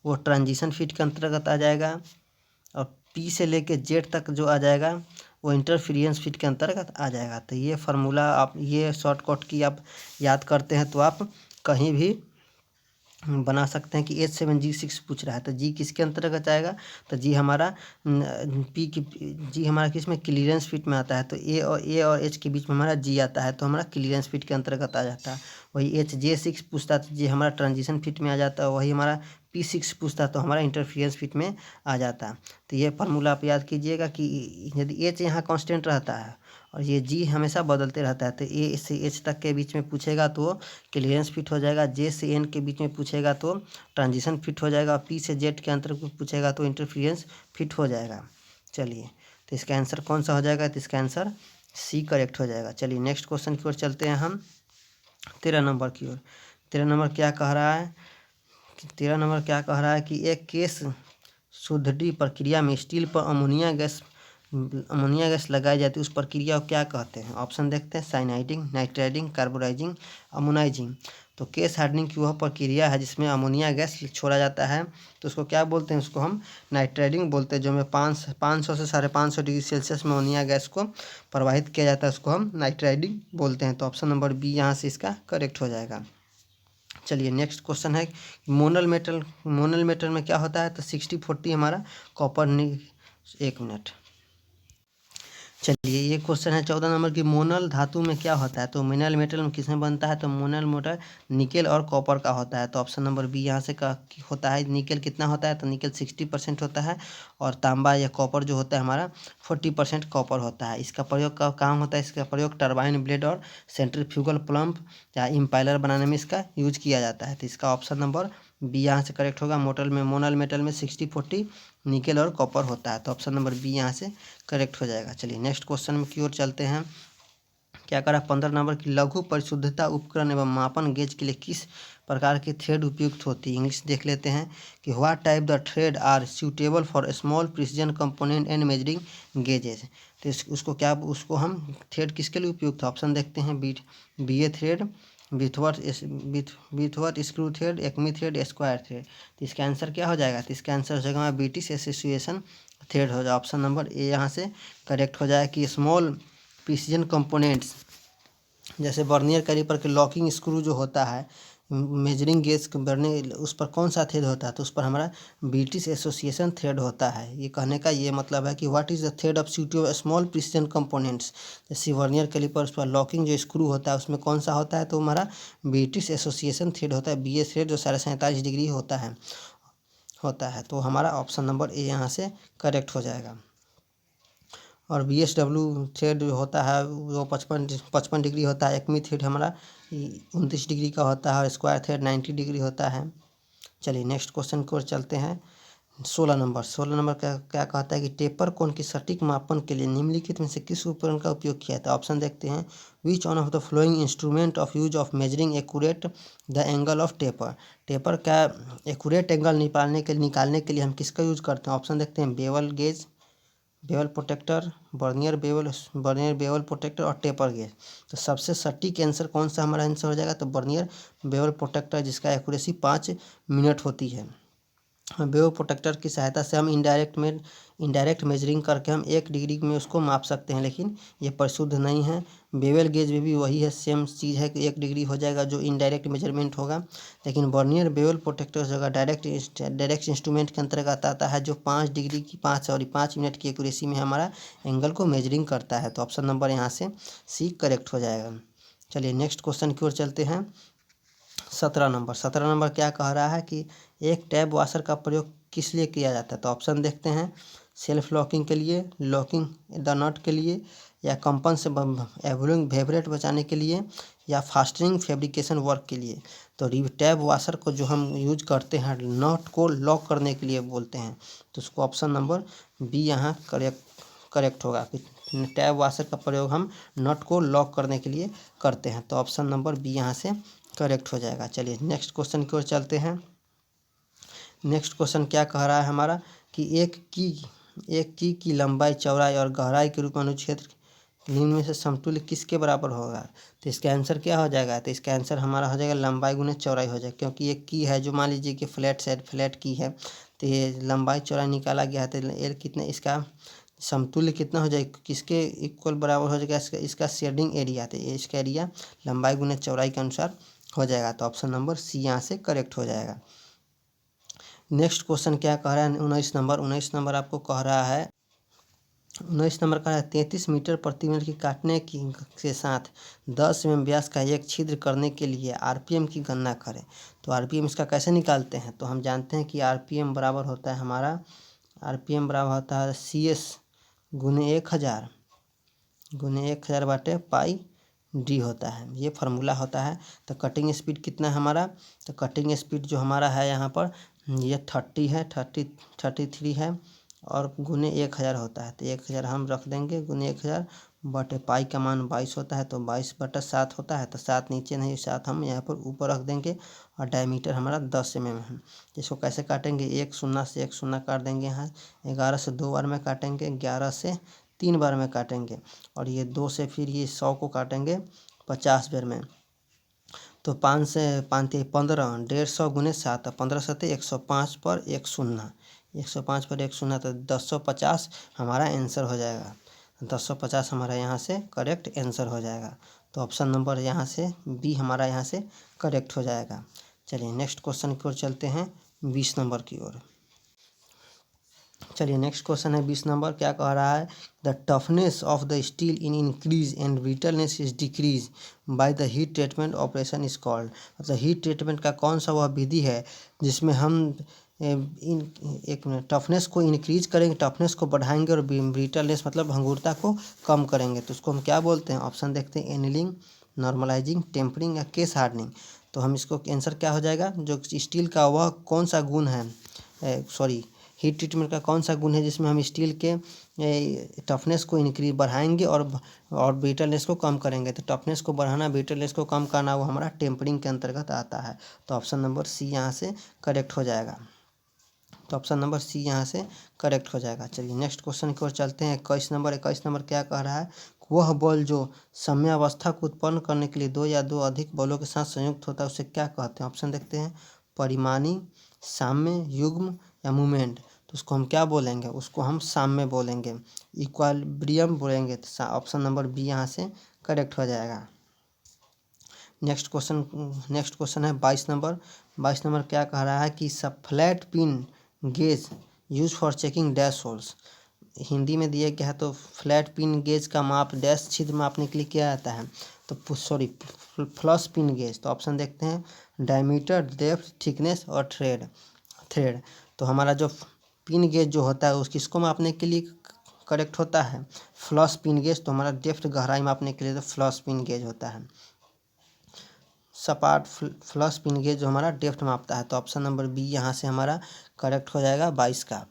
वो ट्रांजिशन फिट के अंतर्गत आ जाएगा। और पी से लेके जेड तक जो आ जाएगा वो इंटरफेरेंस फिट के अंतर्गत आ जाएगा। तो ये फार्मूला आप ये शॉर्टकट की आप याद करते हैं तो आप कहीं भी बना सकते हैं कि H7G6 पूछ रहा है तो जी किसके अंतर्गत आएगा, तो जी हमारा जी हमारा किस में क्लियरेंस फिट में आता है। तो ए और एच के बीच में हमारा जी आता है तो हमारा क्लियरेंस फिट के अंतर्गत आ जाता है। वही HJ6 पूछता तो जी हमारा ट्रांजिशन फिट में आ जाता है। वही हमारा P6 पूछता तो हमारा इंटरफेरेंस फिट में आ जाता। तो ये फार्मूला आप याद कीजिएगा कि यदि एच यहाँ कांस्टेंट रहता है और ये जी हमेशा बदलते रहता है, तो ए से एच तक के बीच में पूछेगा तो क्लियरेंस फिट हो जाएगा, जे से एन के बीच में पूछेगा तो ट्रांजिशन फिट हो जाएगा, पी से जेड के अंतर पूछेगा तो इंटरफेरेंस फिट हो जाएगा। चलिए तो इसका आंसर कौन सा हो जाएगा, तो इसका आंसर सी करेक्ट हो जाएगा। चलिए नेक्स्ट क्वेश्चन की ओर चलते हैं हम 13 नंबर की ओर। 13 नंबर क्या कह रहा है, 13 नंबर क्या कह रहा है कि एक केस शुद्धि प्रक्रिया में स्टील पर अमोनिया गैस लगाई जाती है, उस प्रक्रिया को क्या कहते हैं। ऑप्शन देखते हैं, साइनाइडिंग, नाइट्राइडिंग, कार्बोराइजिंग, अमोनाइजिंग। तो केस हार्डनिंग की वह प्रक्रिया है जिसमें अमोनिया गैस छोड़ा जाता है, तो उसको क्या बोलते हैं, उसको हम नाइट्राइडिंग बोलते हैं। जो में 500 से 550 डिग्री सेल्सियस में अमोनिया गैस को प्रवाहित किया जाता है उसको हम नाइट्राइडिंग बोलते हैं। तो ऑप्शन नंबर बी यहाँ से इसका करेक्ट हो जाएगा। चलिए नेक्स्ट क्वेश्चन है, मोनल मेटल में क्या होता है, तो 60-40 हमारा कॉपर एक मिनट। चलिए ये क्वेश्चन है 14 नंबर की, मोनल धातु में क्या होता है, तो मिनरल मेटल में किसमें बनता है, तो मोनल मेटल निकेल और कॉपर का होता है। तो ऑप्शन नंबर बी यहाँ से का होता है। निकेल कितना होता है, तो निकेल 60% होता है और तांबा या कॉपर जो होता है हमारा 40% कॉपर होता है। इसका प्रयोग का काम होता है, इसका प्रयोग टरबाइन ब्लेड और सेंट्रीफ्यूगल पंप या इम्पाइलर बनाने में इसका यूज किया जाता है। तो इसका ऑप्शन नंबर बी यहाँ से करेक्ट होगा। मोनल मेटल में 60-40 निकेल और कॉपर होता है। तो ऑप्शन नंबर बी यहाँ से करेक्ट हो जाएगा। चलिए नेक्स्ट क्वेश्चन की ओर चलते हैं। क्या करा 15 नंबर की, लघु परिशुद्धता उपकरण एवं मापन गेज के लिए किस प्रकार की थ्रेड उपयुक्त होती है। इंग्लिश देख लेते हैं कि what type the thread are suitable for small precision component and measuring gauges. तो उसको हम थ्रेड किसके लिए उपयुक्त है। ऑप्शन देखते हैं, BA thread, whitworth screw thread, acme thread, square thread. तो इसका आंसर क्या हो जाएगा, तो इसका आंसर हो जाएगा ब्रिटिश एसोसिएशन थ्रेड हो जाए। ऑप्शन नंबर ए यहाँ से करेक्ट हो जाए कि स्मॉल प्रिसीजन कंपोनेंट्स जैसे वर्नियर कैलिपर के लॉकिंग स्क्रू जो होता है, मेजरिंग गेज बढ़ने उस पर कौन सा थ्रेड होता है, तो उस पर हमारा ब्रिटिश एसोसिएशन थ्रेड होता है। ये कहने का ये मतलब है कि what is the thread of suitable small precision components. जैसे वर्नियर कैलिपर उस पर लॉकिंग जो स्क्रू होता है उसमें कौन सा होता है, तो हमारा ब्रिटिश एसोसिएशन थ्रेड होता है, BA थ्रेड जो 47.5 डिग्री होता है। तो हमारा ऑप्शन नंबर ए यहाँ से करेक्ट हो जाएगा। और BSW थ्रेड जो होता है वो 55 डिग्री होता है। एक्मी थ्रेड हमारा 29 डिग्री का होता है और स्क्वायर थ्रेड 90 डिग्री होता है। चलिए नेक्स्ट क्वेश्चन की ओर चलते हैं। 16 नंबर क्या कहता है कि टेपर कोण की सटीक मापन के लिए निम्नलिखित में से किस उपकरण का उपयोग किया जाता है। ऑप्शन देखते हैं, which one of the flowing instrument of use of measuring accurate the angle of taper का एक्यूरेट एंगल निकालने के लिए हम किसका यूज करते हैं। ऑप्शन देखते हैं, bevel gauge, bevel protractor, vernier bevel protractor और टेपर गेज। तो सबसे सटीक आंसर कौन सा हमारा आंसर हो जाएगा, तो बर्नियर बेवल प्रोटेक्टर, जिसका एक्यूरेसी 5 मिनट होती है। बेवल प्रोटेक्टर की सहायता से हम इनडायरेक्ट मेजरिंग करके हम 1 डिग्री में उसको माप सकते हैं, लेकिन ये परिशुद्ध नहीं है। बेवल गेज में भी वही है, सेम चीज़ है कि 1 डिग्री हो जाएगा जो इनडायरेक्ट मेजरमेंट होगा, लेकिन बर्नियर बेवल प्रोटेक्टर जगह डायरेक्ट इंस्ट्रूमेंट के अंतर्गत आता है, जो 5 मिनट की एक्यूरेसी में हमारा एंगल को मेजरिंग करता है। तो ऑप्शन नंबर यहाँ से सी करेक्ट हो जाएगा। चलिए नेक्स्ट क्वेश्चन की ओर चलते हैं। 17 नंबर क्या कह रहा है कि एक टैब वॉशर का प्रयोग किस लिए किया जाता है। तो ऑप्शन देखते हैं, सेल्फ लॉकिंग के लिए, लॉकिंग द नट के लिए, या कंपन से वाइब्रेट बचाने के लिए, या फास्टनिंग फैब्रिकेशन वर्क के लिए। तो टैब वॉशर को जो हम यूज करते हैं नट को लॉक करने के लिए बोलते हैं, तो उसको ऑप्शन नंबर बी यहाँ करेक्ट होगा। टैब वॉशर का प्रयोग हम नट को लॉक करने के लिए करते हैं, तो ऑप्शन नंबर बी यहाँ से करेक्ट हो जाएगा। चलिए नेक्स्ट क्वेश्चन की ओर चलते हैं। नेक्स्ट क्वेश्चन क्या कह रहा है हमारा कि एक की लंबाई, चौड़ाई और गहराई के रूप में अनुच्छेद निम्न में से समतुल्य किसके बराबर होगा। तो इसका आंसर क्या हो जाएगा, तो इसका आंसर हमारा हो जाएगा लंबाई गुने चौड़ाई हो जाएगा, क्योंकि एक की है जो मान लीजिए कि फ्लैट की है, तो ये लंबाई चौड़ाई निकाला गया है, तो एल कितने, इसका समतुल्य कितना हो जाएगा, किसके इक्वल बराबर हो जाएगा, इसका शेडिंग एरिया, तो इसका एरिया लंबाई गुने चौड़ाई के अनुसार हो जाएगा। तो ऑप्शन नंबर सी यहाँ से करेक्ट हो जाएगा। नेक्स्ट क्वेश्चन क्या कह रहा है, 19 नंबर आपको कह रहा है, 19 नंबर कह रहा है 33 मीटर प्रति मिनट की काटने की के साथ 10 mm व्यास का एक छिद्र करने के लिए आरपीएम की गणना करें। तो आरपीएम इसका कैसे निकालते हैं, तो हम जानते हैं कि आरपीएम बराबर होता है हमारा, आरपीएम बराबर होता है CS गुने 1000 बाटे पाई डी होता है, ये फार्मूला होता है। तो कटिंग स्पीड कितना है हमारा, तो कटिंग स्पीड जो हमारा है यहाँ पर ये 30 है, 33 है, और गुने 1000 होता है, तो 1000 हम रख देंगे, गुने 1000 बटे पाई का मान 22 होता है, तो 22/7 होता है, तो 7 नीचे नहीं, 7 हम यहाँ पर ऊपर रख देंगे, और डायमीटर हमारा 10 mm है। इसको कैसे काटेंगे, 1 शून्य से 1 शून्य काट देंगे यहाँ, 11 से 2 बार में काटेंगे, 11 से 3 बार में काटेंगे, और ये 2 से फिर ये 100 को काटेंगे 50 बार में। तो 5 से 5 15, 150 गुने 7, 15 7 105 पर 1 शून्य, 105 पर 1 शून्य, तो 1050 हमारा आंसर हो जाएगा। 1050 हमारा यहाँ से करेक्ट आंसर हो जाएगा। तो ऑप्शन नंबर यहाँ से बी हमारा यहाँ से करेक्ट हो जाएगा। चलिए नेक्स्ट क्वेश्चन की ओर चलते हैं, 20 नंबर की ओर। चलिए नेक्स्ट क्वेश्चन है 20 नंबर, क्या कह रहा है, the toughness of the steel in increase and brittleness is decrease by the heat treatment operation is called. मतलब हीट ट्रीटमेंट का कौन सा वह विधि है जिसमें हम टफनेस को इंक्रीज करेंगे, टफनेस को बढ़ाएंगे, और ब्रिटलनेस मतलब भंगुरता को कम करेंगे, तो उसको हम क्या बोलते हैं। ऑप्शन देखते हैं, एनिलिंग, नॉर्मलाइजिंग, टेम्परिंग, या केस हार्डनिंग। तो हम इसको आंसर क्या हो जाएगा, जो स्टील का वह कौन सा गुण है, हीट ट्रीटमेंट का कौन सा गुण है जिसमें हम स्टील के टफनेस को बढ़ाएंगे और ब्रिटलनेस को कम करेंगे। तो टफनेस को बढ़ाना, ब्रिटलनेस को कम करना, वो हमारा टेम्परिंग के अंतर्गत आता है। तो ऑप्शन नंबर सी यहाँ से करेक्ट हो जाएगा। तो ऑप्शन नंबर सी यहाँ से करेक्ट हो जाएगा। चलिए नेक्स्ट क्वेश्चन की ओर चलते हैं, 21 नंबर क्या कह रहा है, वह बॉल जो समयावस्था को उत्पन्न करने के लिए 2 या 2 अधिक बॉलों के साथ संयुक्त होता है उसे क्या कहते हैं। ऑप्शन देखते हैं, परिमाणी, साम्य, युग्म, या मूवमेंट। तो उसको हम क्या बोलेंगे, उसको हम साम्य बोलेंगे, इक्विलिब्रियम बोलेंगे। तो ऑप्शन नंबर बी यहाँ से करेक्ट हो जाएगा। नेक्स्ट क्वेश्चन है 22 नंबर क्या कह रहा है कि flat pin gauge use for checking dash holes. Hindi में दिया गया है, तो फ्लैट पिन गेज का माप डैश छिद्र मापने के लिए किया जाता है। तो फ्लस पिन गेज। तो ऑप्शन देखते हैं, डायमीटर, डेप्थ, थिकनेस, और थ्रेड। तो हमारा जो पिन गेज जो होता है उसकी इसको मापने के लिए करेक्ट होता है फ्लस पिन गेज। तो हमारा डेप्थ, गहराई मापने के लिए तो फ्लस पिन गेज होता है। सपाट फ्लस पिन गेज जो हमारा डेप्थ मापता है। तो ऑप्शन नंबर बी यहाँ से हमारा करेक्ट हो जाएगा 22 का।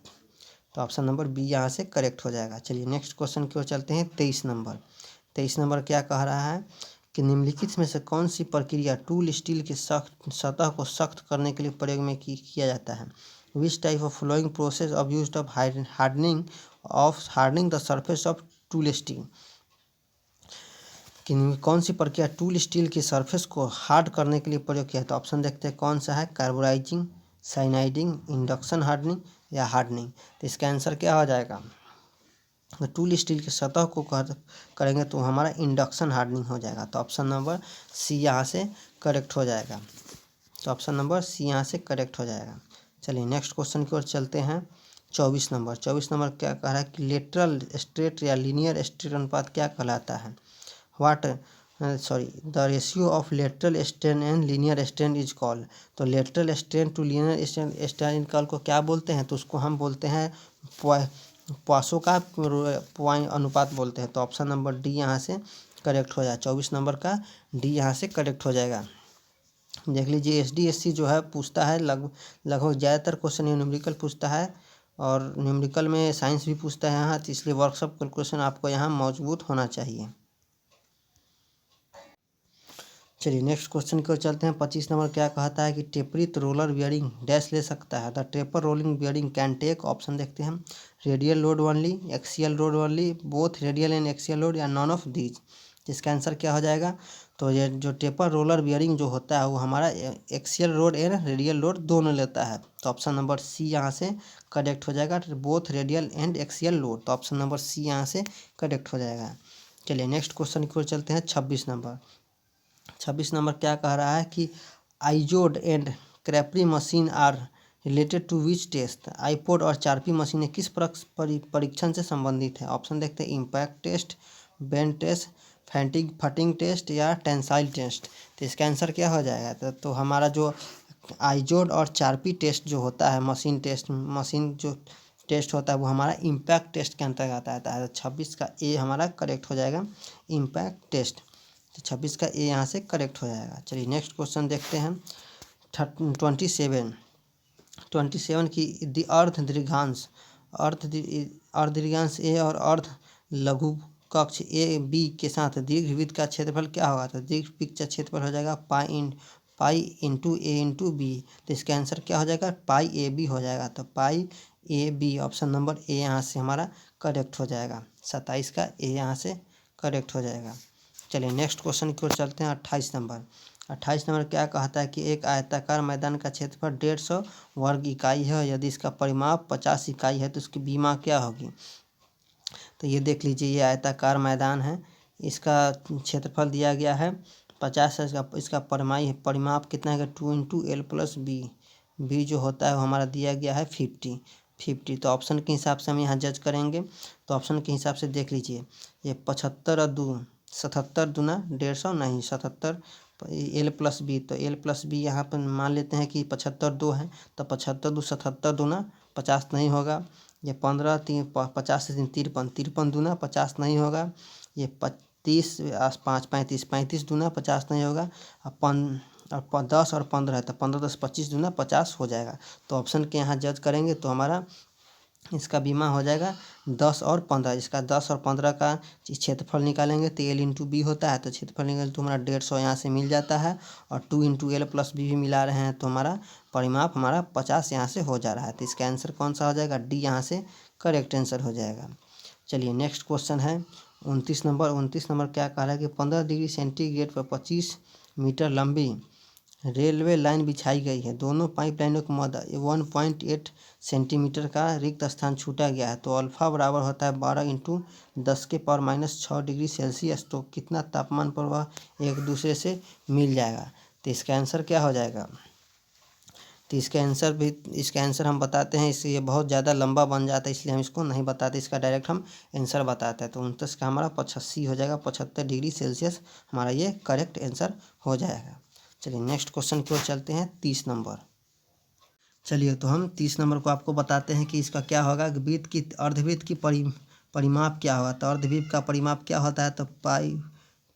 तो ऑप्शन नंबर बी यहाँ से करेक्ट हो जाएगा। चलिए नेक्स्ट क्वेश्चन की ओर चलते हैं, 23 नंबर क्या कह रहा है कि निम्नलिखित में से कौन सी प्रक्रिया टूल स्टील की सतह को सख्त करने के लिए प्रयोग में किया जाता है। Which type of flowing process of use of hardening the surface of tool steel. कि कौन सी प्रक्रिया टूल स्टील की सरफेस को हार्ड करने के लिए प्रयोग किया है। तो ऑप्शन देखते हैं कौन सा है, कार्बोराइजिंग, साइनाइडिंग, इंडक्शन हार्डनिंग या हार्डनिंग। तो इसका आंसर क्या हो जाएगा, तो टूल स्टील की सतह को करेंगे तो हमारा इंडक्शन हार्डनिंग हो जाएगा। तो ऑप्शन नंबर सी यहाँ से करेक्ट हो जाएगा। तो ऑप्शन नंबर सी यहाँ से करेक्ट हो जाएगा। चलिए नेक्स्ट क्वेश्चन की ओर चलते हैं। 24 नंबर क्या कह रहा है कि लेटरल स्ट्रेट या लीनियर स्ट्रेट अनुपात क्या कहलाता है। The ratio of lateral strain and linear strain is called. तो lateral strain to linear strain call को क्या बोलते हैं, तो उसको हम बोलते हैं पासों का पॉइंट अनुपात बोलते हैं। तो ऑप्शन नंबर डी यहाँ से करेक्ट हो जाएगा। 24 नंबर का डी यहाँ से करेक्ट हो जाएगा। देख लीजिए एसडीएससी जो है पूछता है लगभग ज़्यादातर क्वेश्चन ये न्यूमेरिकल पूछता है और न्यूमेरिकल में साइंस भी पूछता है यहाँ, तो इसलिए वर्कशॉप कैलकुलेशन आपको यहाँ मौजूद होना चाहिए। चलिए नेक्स्ट क्वेश्चन की ओर चलते हैं। 25 नंबर क्या कहता है कि टेपरित रोलर बियरिंग डैश ले सकता है। The taper rolling bearing can take, option देखते हैं हम, radial load only, axial load only, both radial and axial load या नॉन ऑफ दीज। इसका आंसर क्या हो जाएगा, तो ये जो टेपर रोलर बियरिंग जो होता है वो हमारा axial load and radial load दोनों लेता है। तो ऑप्शन नंबर सी यहाँ से करेक्ट हो जाएगा, both radial and axial load. तो ऑप्शन नंबर सी यहाँ से करेक्ट हो जाएगा। चलिए नेक्स्ट क्वेश्चन की ओर चलते हैं। 26 नंबर क्या कह रहा है कि Izod and Charpy machine are related to which test. Izod और चारपी मशीनें किस परीक्षण से संबंधित है। ऑप्शन देखते हैं, impact test, bend test, fatigue test या टेंसाइल टेस्ट। तो इसका आंसर क्या हो जाएगा, तो हमारा जो आइजोड और चारपी टेस्ट जो होता है मशीन जो टेस्ट होता है वो हमारा इम्पैक्ट टेस्ट के अंतर्गत आता है। तो 26 का ए हमारा करेक्ट हो जाएगा, इम्पैक्ट टेस्ट। तो 26 का ए यहाँ से करेक्ट हो जाएगा। चलिए नेक्स्ट क्वेश्चन देखते हैं। 27 की द अर्ध दीर्घांश ए और अर्ध लघु कक्ष ए बी के साथ दीर्घवृत्त का क्षेत्रफल क्या होगा। तो दीर्घवृत्त का क्षेत्रफल हो जाएगा पाई इंटू ए इंटू बी। तो इसका आंसर क्या हो जाएगा, पाई ए बी हो जाएगा। तो पाई A B option number A यहाँ से हमारा करेक्ट हो जाएगा। 27 का ए यहाँ से करेक्ट हो जाएगा। चलिए नेक्स्ट क्वेश्चन की ओर चलते हैं। 28 नंबर क्या कहता है कि एक आयताकार मैदान का क्षेत्रफल 150 वर्ग इकाई है, यदि इसका परिमाप 50 इकाई है तो इसकी बीमा क्या होगी। तो ये देख लीजिए, ये आयताकार मैदान है, इसका क्षेत्रफल दिया गया है 50 है, इसका परिमाप कितना है 2 इंटू एल प्लस बी जो होता है वो हमारा दिया गया है 50। तो ऑप्शन के हिसाब से हम यहाँ जज करेंगे। तो ऑप्शन के हिसाब से देख लीजिए, ये 75 और 77 दूना 150 नहीं 77 एल प्लस बी। तो एल प्लस बी यहाँ पर मान लेते हैं कि 75 2 है, तो 75 2 77 दूना 50 नहीं होगा। ये 15 3 50 से 53 दूना 50 नहीं होगा। ये 30 5 35 दूना 50 नहीं होगा। और 10 और 15 है, तो 15 10 25 दूना 50 हो जाएगा। तो ऑप्शन के यहाँ जज करेंगे तो हमारा इसका बीमा हो जाएगा 10 और 15। इसका 10 और 15 का क्षेत्रफल निकालेंगे तो एल इंटू बी होता है, तो क्षेत्रफल निकालेंगे तो हमारा 150 यहाँ से मिल जाता है। और 2 इंटू एल प्लस बी भी मिला रहे हैं तो हमारा परिमाप हमारा 50 यहाँ से हो जा रहा है। तो इसका आंसर कौन सा हो जाएगा, डी यहाँ से करेक्ट आंसर हो जाएगा। चलिए नेक्स्ट क्वेश्चन है 29 नंबर क्या कह रहा है कि 15 डिग्री सेंटीग्रेड पर 25 मीटर लंबी रेलवे लाइन बिछाई गई है, दोनों पाइप लाइनों के मध्य 1.8 सेंटीमीटर का रिक्त स्थान छूटा गया है। तो अल्फा बराबर होता है 12 इंटू 10⁻⁻6 डिग्री सेल्सियस। तो कितना तापमान पर वह एक दूसरे से मिल जाएगा। तो इसका आंसर क्या हो जाएगा, तो इसका आंसर हम बताते हैं, इससे ये बहुत ज़्यादा लंबा बन जाता है इसलिए हम इसको नहीं बताते, इसका डायरेक्ट हम आंसर बताते हैं। तो 29 का हमारा 85 हो जाएगा, 75 डिग्री सेल्सियस हमारा ये करेक्ट आंसर हो जाएगा। चलिए नेक्स्ट क्वेश्चन की ओर चलते हैं। 30 नंबर। चलिए तो हम 30 नंबर को आपको बताते हैं कि इसका क्या होगा, अर्धवृत्त की परिमाप क्या होगा। तो अर्धवृत्त का परिमाप क्या होता है, तो पाई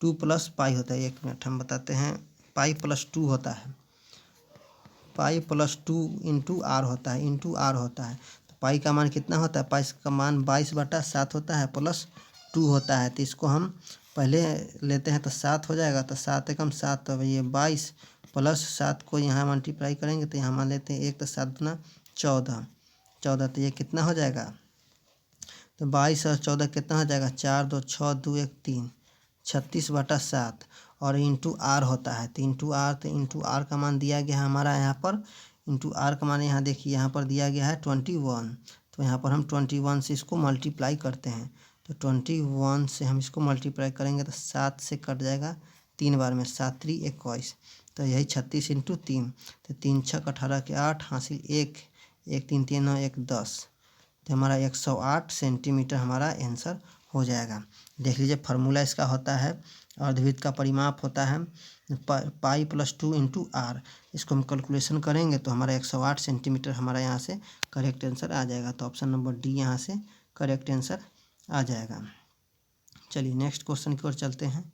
2 प्लस पाई होता है। 1 मिनट हम बताते हैं, पाई प्लस 2 होता है, पाई प्लस 2 इंटू आर होता है। तो पाई का मान कितना होता है, पाई का मान 22/7 होता है प्लस 2 होता है। तो इसको हम पहले लेते हैं तो 7 हो जाएगा। तो 7 एकम 7, तो ये 22 प्लस 7 को यहाँ मल्टीप्लाई करेंगे तो यहाँ मान लेते हैं 1 तो 7 दूना 14, 14 तो ये कितना हो जाएगा, तो 22 और 14 कितना हो जाएगा, 4 2 6 2 1 3, 36/7 और इंटू आर होता है, तो इंटू आर, तो इंटू आर का मान दिया गया है हमारा यहाँ पर, इंटू आर का मान यहाँ देखिए यहाँ पर दिया गया है 21, तो यहाँ पर हम 21 से इसको मल्टीप्लाई करते हैं, तो 21 से हम इसको मल्टीप्लाई करेंगे तो 7 से कट जाएगा 3 बार में, 7 3 21, तो यही 36 इंटू 3, तो 3 6 18 के 8 हासिल 1 1 3 3 9 1 10, तो हमारा 108 सेंटीमीटर हमारा आंसर हो जाएगा। देख लीजिए फार्मूला इसका होता है, अर्धवृत्त का परिमाप होता है पाई प्लस 2 इंटू आर, इसको हम कैलकुलेशन करेंगे तो हमारा 108 सेंटीमीटर हमारा यहाँ से करेक्ट आंसर आ जाएगा। तो ऑप्शन नंबर डी यहाँ से करेक्ट आंसर आ जाएगा। चलिए नेक्स्ट क्वेश्चन की ओर चलते हैं,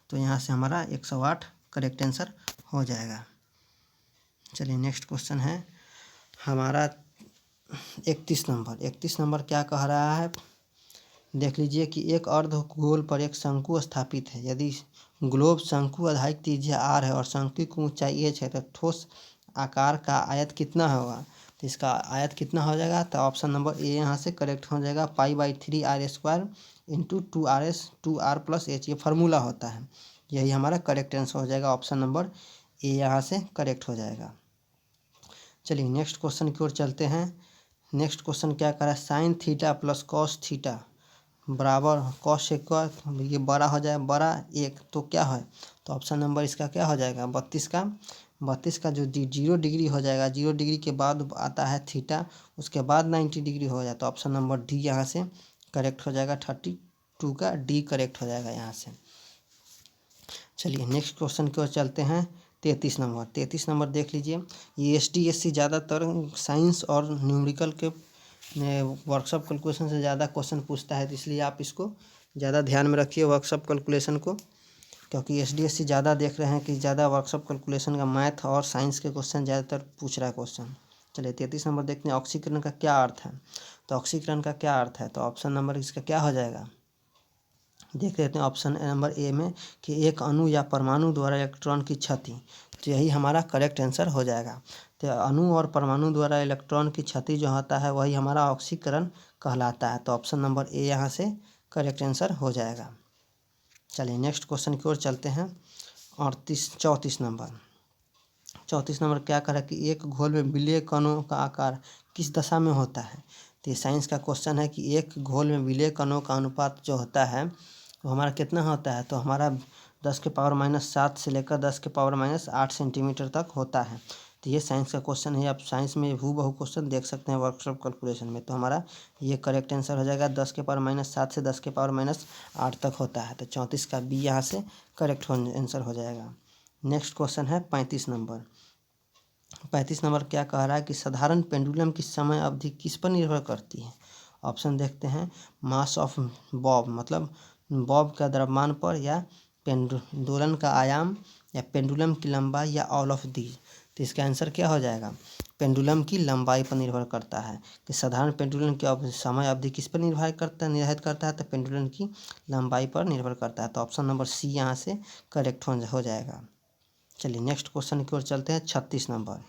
तो यहाँ से हमारा 108 करेक्ट आंसर हो जाएगा। चलिए नेक्स्ट क्वेश्चन है हमारा 31 नंबर। 31 नंबर क्या कह रहा है, देख लीजिए कि एक अर्धगोल पर एक शंकु स्थापित है, यदि ग्लोब शंकु आधारित त्रिज्या r है और शंकु की ऊंचाई h है, तो ठोस आकार का आयत कितना होगा, तो इसका आयत कितना हो जाएगा, तो ऑप्शन नंबर ए यहाँ से करेक्ट हो जाएगा, π/3r² into 2r plus h, ये फार्मूला होता है, यही हमारा करेक्ट आंसर हो जाएगा। ऑप्शन नंबर ए यहाँ से करेक्ट हो जाएगा। चलिए नेक्स्ट क्वेश्चन की ओर चलते हैं। नेक्स्ट क्वेश्चन क्या कर रहा है, sine theta plus cos theta बराबर कॉस से का ये बड़ा हो जाए बड़ा 1, तो क्या है, तो ऑप्शन नंबर इसका क्या हो जाएगा, 32 का जो 0 डिग्री हो जाएगा, 0 डिग्री के बाद आता है थीटा, उसके बाद 90 डिग्री हो जाए, तो ऑप्शन नंबर डी यहाँ से करेक्ट हो जाएगा। 32 का डी करेक्ट हो जाएगा यहाँ से। चलिए नेक्स्ट क्वेश्चन की ओर चलते हैं। 33 नंबर। 33 नंबर देख लीजिए, ये SDSC ज़्यादातर साइंस और न्यूमेरिकल के वर्कशॉप कैलकुलेशन से ज़्यादा क्वेश्चन पूछता है, तो इसलिए आप इसको ज़्यादा ध्यान में रखिए वर्कशॉप कैलकुलेशन को, क्योंकि SDSC ज़्यादा देख रहे हैं कि ज़्यादा वर्कशॉप कैलकुलेशन का मैथ और साइंस के क्वेश्चन ज़्यादातर पूछ रहा है क्वेश्चन। चलिए 33 नंबर देखते हैं, ऑक्सीकरण का क्या अर्थ है, तो ऑक्सीकरण का क्या अर्थ है, तो ऑप्शन नंबर इसका क्या हो जाएगा, देख लेते हैं ऑप्शन नंबर ए में कि एक अणु या परमाणु द्वारा इलेक्ट्रॉन की क्षति, तो यही हमारा करेक्ट आंसर हो जाएगा। तो अणु और परमाणु द्वारा इलेक्ट्रॉन की क्षति जो होता है वही हमारा ऑक्सीकरण कहलाता है, तो ऑप्शन नंबर ए यहाँ से करेक्ट आंसर हो जाएगा। चलिए नेक्स्ट क्वेश्चन की ओर चलते हैं। 34 नंबर। 34 नंबर क्या कह रहा है कि एक घोल में विलय कणों का आकार किस दशा में होता है, तो ये साइंस का क्वेश्चन है कि एक घोल में विलय कणों का अनुपात जो होता है वो हमारा कितना होता है, तो हमारा 10⁻⁷ से लेकर 10⁻8 सेंटीमीटर तक होता है। तो ये साइंस का क्वेश्चन है, आप साइंस में हूबहू क्वेश्चन देख सकते हैं वर्कशॉप कैलकुलेशन में, तो हमारा ये करेक्ट आंसर हो जाएगा। 10⁻⁷ से 10⁻8 तक होता है, तो 34 का बी यहाँ से करेक्ट आंसर हो जाएगा। नेक्स्ट क्वेश्चन है 35 नंबर। 35 नंबर क्या कह रहा है कि साधारण पेंडुलम की समय अवधि किस पर निर्भर करती है। ऑप्शन देखते हैं, मास ऑफ बॉब मतलब बॉब का द्रव्यमान पर, या पेंडुलम का आयाम, या पेंडुलम की लंबाई, या ऑल ऑफ दीज। तो इसका आंसर क्या हो जाएगा, पेंडुलम की लंबाई पर निर्भर करता है कि साधारण पेंडुलम की समय अवधि किस पर निर्धारित करता है, तो पेंडुलम की लंबाई पर निर्भर करता है, तो ऑप्शन नंबर सी यहाँ से करेक्ट हो जाएगा। चलिए नेक्स्ट क्वेश्चन की ओर चलते हैं। 36 नंबर।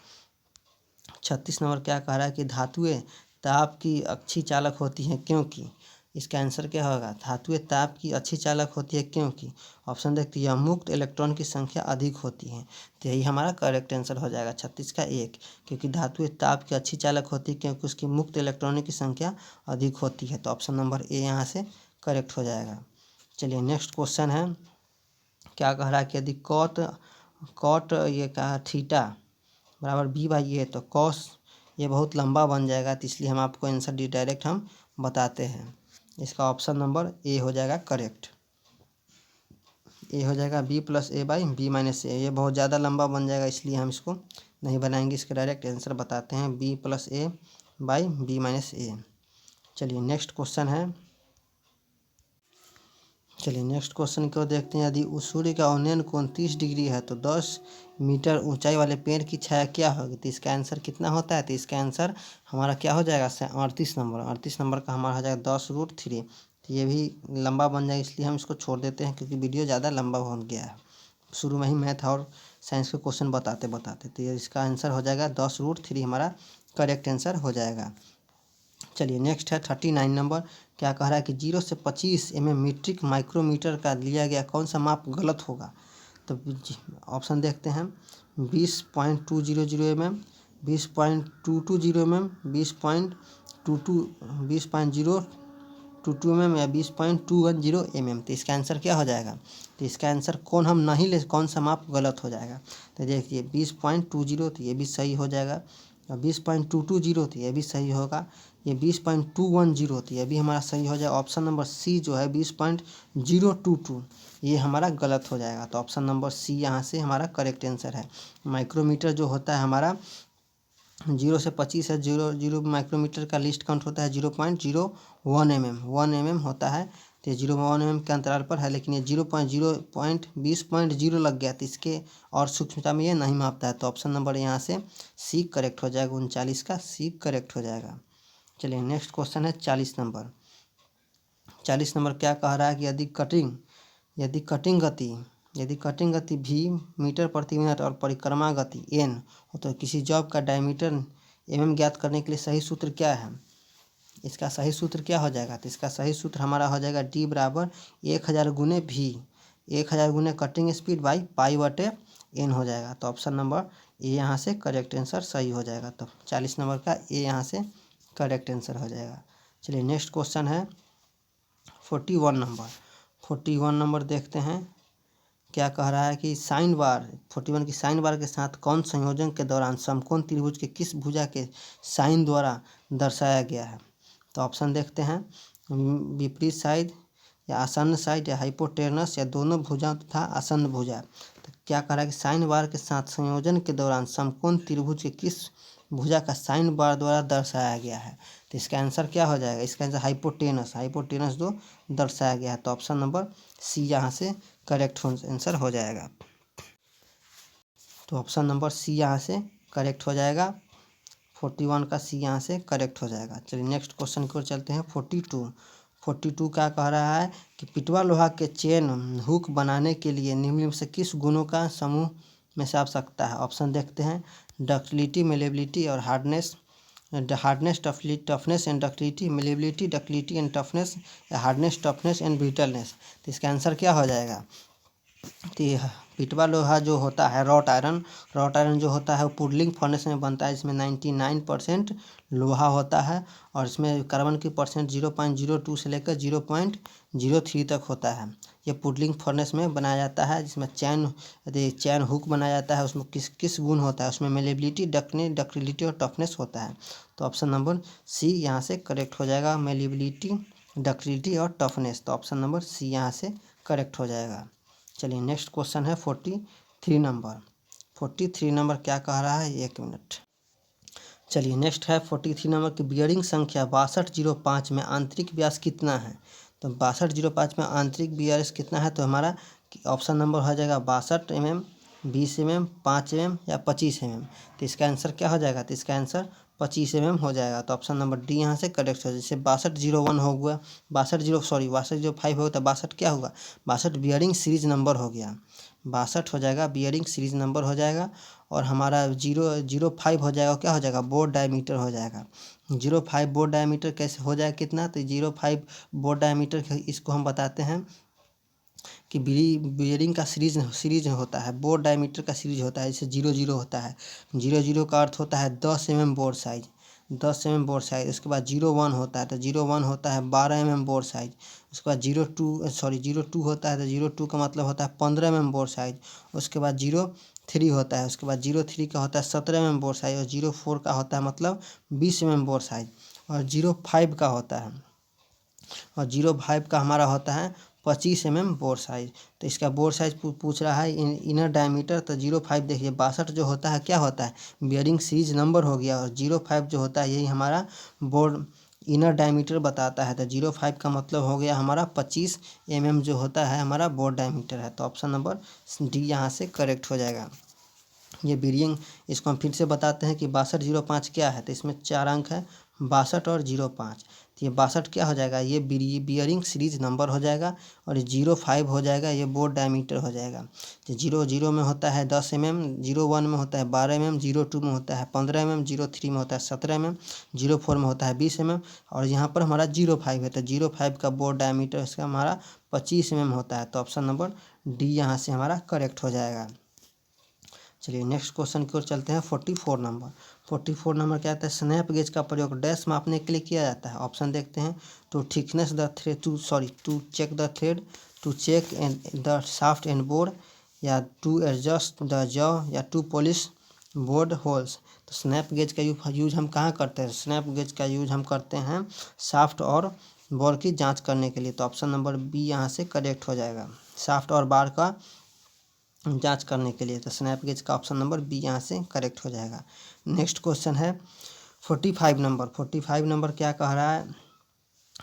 36 नंबर क्या कह रहा है कि धातुएं ताप की अच्छी चालक होती हैं क्योंकि, इसका आंसर क्या होगा, धातुएं ताप की अच्छी चालक होती है क्योंकि, ऑप्शन देखते हैं, मुक्त इलेक्ट्रॉन की संख्या अधिक होती है, तो यही हमारा करेक्ट आंसर हो जाएगा 36 का 1, क्योंकि धातुएं ताप की अच्छी चालक होती है क्योंकि उसकी मुक्त इलेक्ट्रॉनों की संख्या अधिक होती है, तो ऑप्शन नंबर ए यहाँ से करेक्ट हो जाएगा। चलिए नेक्स्ट क्वेश्चन है, क्या कह रहा है कि यदि कॉट ये कहा थीटा बराबर b/a, तो कॉस ये बहुत लंबा बन जाएगा, तो इसलिए हम आपको आंसर डायरेक्ट हम बताते हैं। इसका ऑप्शन नंबर ए हो जाएगा करेक्ट, ए हो जाएगा b + a/b - a, ये बहुत ज़्यादा लंबा बन जाएगा इसलिए हम इसको नहीं बनाएंगे, इसका डायरेक्ट आंसर बताते हैं, b + a/b - a। चलिए नेक्स्ट क्वेश्चन है। चलिए नेक्स्ट क्वेश्चन को देखते हैं, यदि उस सूर्य का उन्नयन कोण 30 डिग्री है तो 10 मीटर ऊंचाई वाले पेड़ की छाया क्या होगी, तो इसका आंसर कितना होता है, तो इसका आंसर हमारा क्या हो जाएगा 38 नंबर। 38 नंबर का हमारा हो जाएगा 10√3, तो ये भी लंबा बन जाएगा इसलिए हम इसको छोड़ देते हैं क्योंकि वीडियो ज़्यादा लंबा हो गया है, शुरू में ही मैथ और साइंस के क्वेश्चन बताते, तो ये इसका आंसर हो जाएगा 10√3 हमारा करेक्ट आंसर हो जाएगा। चलिए नेक्स्ट है 39 नंबर। क्या कह रहा है कि 0 से 25 मीट्रिक माइक्रोमीटर का लिया गया कौन सा माप गलत होगा। तो ऑप्शन देखते हैं 20.200 20.220 20.022 या 20.210 तो इसका आंसर क्या हो जाएगा। तो इसका आंसर कौन हम नहीं ले कौन सा माप गलत हो जाएगा। तो देखिए 20.20 तो ये भी सही हो जाएगा, और 20.220 तो ये भी सही होगा, ये 20.210 तो ये भी हमारा सही हो जाएगा। ऑप्शन नंबर सी जो है 20.022 ये हमारा गलत हो जाएगा। तो ऑप्शन नंबर सी यहाँ से हमारा करेक्ट आंसर है। माइक्रोमीटर जो होता है हमारा 0 से 25 है, 0 माइक्रोमीटर का लिस्ट काउंट होता है 0.01 mm होता है। तो 0.1 mm के अंतराल पर है, लेकिन ये 0.20 लग गया, तो इसके और सूक्ष्मता में ये नहीं मापता है। तो ऑप्शन नंबर यहाँ से सी करेक्ट हो जाएगा, 39 का सी करेक्ट हो जाएगा। चलिए नेक्स्ट क्वेश्चन है 40 नंबर। 40 नंबर क्या कह रहा है कि यदि कटिंग गति भी मीटर प्रति मिनट और परिक्रमा गति n हो तो किसी जॉब का डायमीटर ज्ञात करने के लिए सही सूत्र क्या है। इसका सही सूत्र क्या हो जाएगा। तो इसका सही सूत्र हमारा हो जाएगा D बराबर 1000 गुने V, 1000 गुने कटिंग स्पीड बाई π/n हो जाएगा। तो ऑप्शन नंबर ए यहाँ से करेक्ट आंसर सही हो जाएगा। तो 40 नंबर का ए यहाँ से करेक्ट आंसर हो जाएगा। चलिए नेक्स्ट क्वेश्चन है 41 नंबर देखते हैं। क्या कह रहा है कि साइन बार 41 की साइन बार के साथ कौन संयोजन के दौरान समकोण त्रिभुज के किस भुजा के साइन द्वारा दर्शाया गया है। तो ऑप्शन देखते हैं विपरीत साइड या आसन्न साइड या हाइपोटेनस या दोनों भुजा तथा आसन्न भुजा। तो क्या कह रहा है कि साइन बार के साथ संयोजन के दौरान समकोण त्रिभुज के किस भुजा का साइन बार द्वारा दर्शाया गया है। तो इसका आंसर क्या हो जाएगा। इसका आंसर हाइपोटेनस जो दर्शाया गया है। तो ऑप्शन नंबर सी यहाँ से करेक्ट आंसर हो जाएगा। तो ऑप्शन नंबर सी यहाँ से करेक्ट हो जाएगा। 41 का सी यहाँ से करेक्ट हो जाएगा। चलिए नेक्स्ट क्वेश्चन की ओर चलते हैं। 42 क्या कह रहा है कि पिटवा लोहा के चेन हुक बनाने के लिए निम्न में से किस गुणों का समूह में से आवश्यकता है। ऑप्शन देखते हैं डक्टिलिटी, मेलेबिलिटी और hardness, toughness and ductility, malleability, ductility and toughness या हार्डनेस, टफनेस एंड ब्रिटलनेस। तो इसका आंसर क्या हो जाएगा। तो पिटवा लोहा जो होता है रॉट आयरन जो होता है वो पुडलिंग फर्नेस में बनता है, इसमें 99% लोहा होता है और इसमें कार्बन की परसेंट 0.02 से लेकर 0.03 तक होता है। ये पुडलिंग फर्नेस में बनाया जाता है, जिसमें चैन हुक बनाया जाता है। उसमें किस गुण होता है, उसमें मेलेबिलिटी, डक्टिलिटी और टफनेस होता है। तो ऑप्शन नंबर सी यहाँ से करेक्ट हो जाएगा, मेलेबिलिटी, डक्टिलिटी और टफनेस। तो ऑप्शन नंबर सी यहाँ से करेक्ट हो जाएगा। चलिए नेक्स्ट क्वेश्चन है 43 नंबर क्या कह रहा है, एक मिनट। चलिए नेक्स्ट है 43 नंबर की बियरिंग संख्या 6205 में आंतरिक व्यास कितना है। तो 6205 में आंतरिक व्यास कितना है। तो हमारा ऑप्शन नंबर हो जाएगा 62 mm, 20 mm, 5 mm या 25 mm। तो इसका आंसर क्या हो जाएगा। तो इसका आंसर 25 mm हो जाएगा। तो ऑप्शन नंबर डी यहाँ से करेक्ट हो। जैसे 6201 हो गया, 6205 होगा, तो 62 क्या होगा, 62 बियरिंग सीरीज नंबर हो गया, 62 हो जाएगा, बियरिंग सीरीज नंबर हो जाएगा। और हमारा 005 हो जाएगा, क्या हो जाएगा, बोर डायमीटर हो जाएगा। 0.5 बोर डायमीटर कैसे हो जाएगा कितना। तो 0.5 बोर डायमीटर इसको हम बताते हैं कि बियरिंग का सीरीज होता है, बोर डायमीटर का सीरीज होता है। जैसे 00 होता है, 00 का अर्थ होता है 10 mm bore size, 10 mm bore size. उसके बाद 01 होता है, तो 01 होता है 12 mm बोर साइज। उसके बाद 02 होता है, तो 02 का मतलब होता है 15 mm बोर साइज। उसके बाद 03 होता है, उसके बाद 03 का होता है 17 mm बोर साइज। और 04 का होता है मतलब 20 mm बोर साइज। और 05 का होता है, और 05 का हमारा होता है 25 mm बोर साइज। तो इसका बोर साइज पूछ रहा है इनर डायमीटर। तो 05 देखिए 62 जो होता है क्या होता है, बियरिंग सीरीज नंबर हो गया। और 05 जो होता है यही हमारा बोर इनर डायमीटर बताता है। तो 05 का मतलब हो गया हमारा 25 mm जो होता है हमारा बोर डायमीटर है। तो ऑप्शन नंबर डी यहाँ से करेक्ट हो जाएगा। ये बियरिंग, इसको हम फिर से बताते हैं कि 6205 क्या है। तो इसमें 4 अंक है, 62 और 05। तो ये 62 क्या हो जाएगा, ये बियरिंग सीरीज नंबर हो जाएगा। और 05 हो जाएगा, ये बोर डायमीटर हो जाएगा। तो 00 में होता है 10 mm, 01 में होता है 12 mm, 02 में होता है 15 mm, 03 में होता है 17 mm, 04 में होता है 20 mm, और यहाँ पर हमारा 05 है। तो 05 का बोर डायमीटर इसका हमारा 25 mm होता है। तो ऑप्शन नंबर डी यहाँ से हमारा करेक्ट हो जाएगा। चलिए नेक्स्ट क्वेश्चन की ओर चलते हैं। 44 नंबर। 44 नंबर क्या आता है, स्नैप गेज का प्रयोग डैश मापने के लिए किया जाता है। ऑप्शन देखते हैं, to thickness the thread, to check the thread, to check and the shaft and board, या टू एडजस्ट द जॉ, या टू पॉलिश बोर्ड होल्स। तो स्नैप गेज का यूज हम कहाँ करते हैं, स्नैप गेज का यूज हम करते हैं शाफ्ट और बोर की जांच करने के लिए। तो ऑप्शन नंबर बी यहाँ से करेक्ट हो जाएगा, शाफ्ट और बार का जांच करने के लिए। तो स्नैप गेज का ऑप्शन नंबर बी यहाँ से करेक्ट हो जाएगा। नेक्स्ट क्वेश्चन है 45 नंबर। 45 नंबर क्या कह रहा है,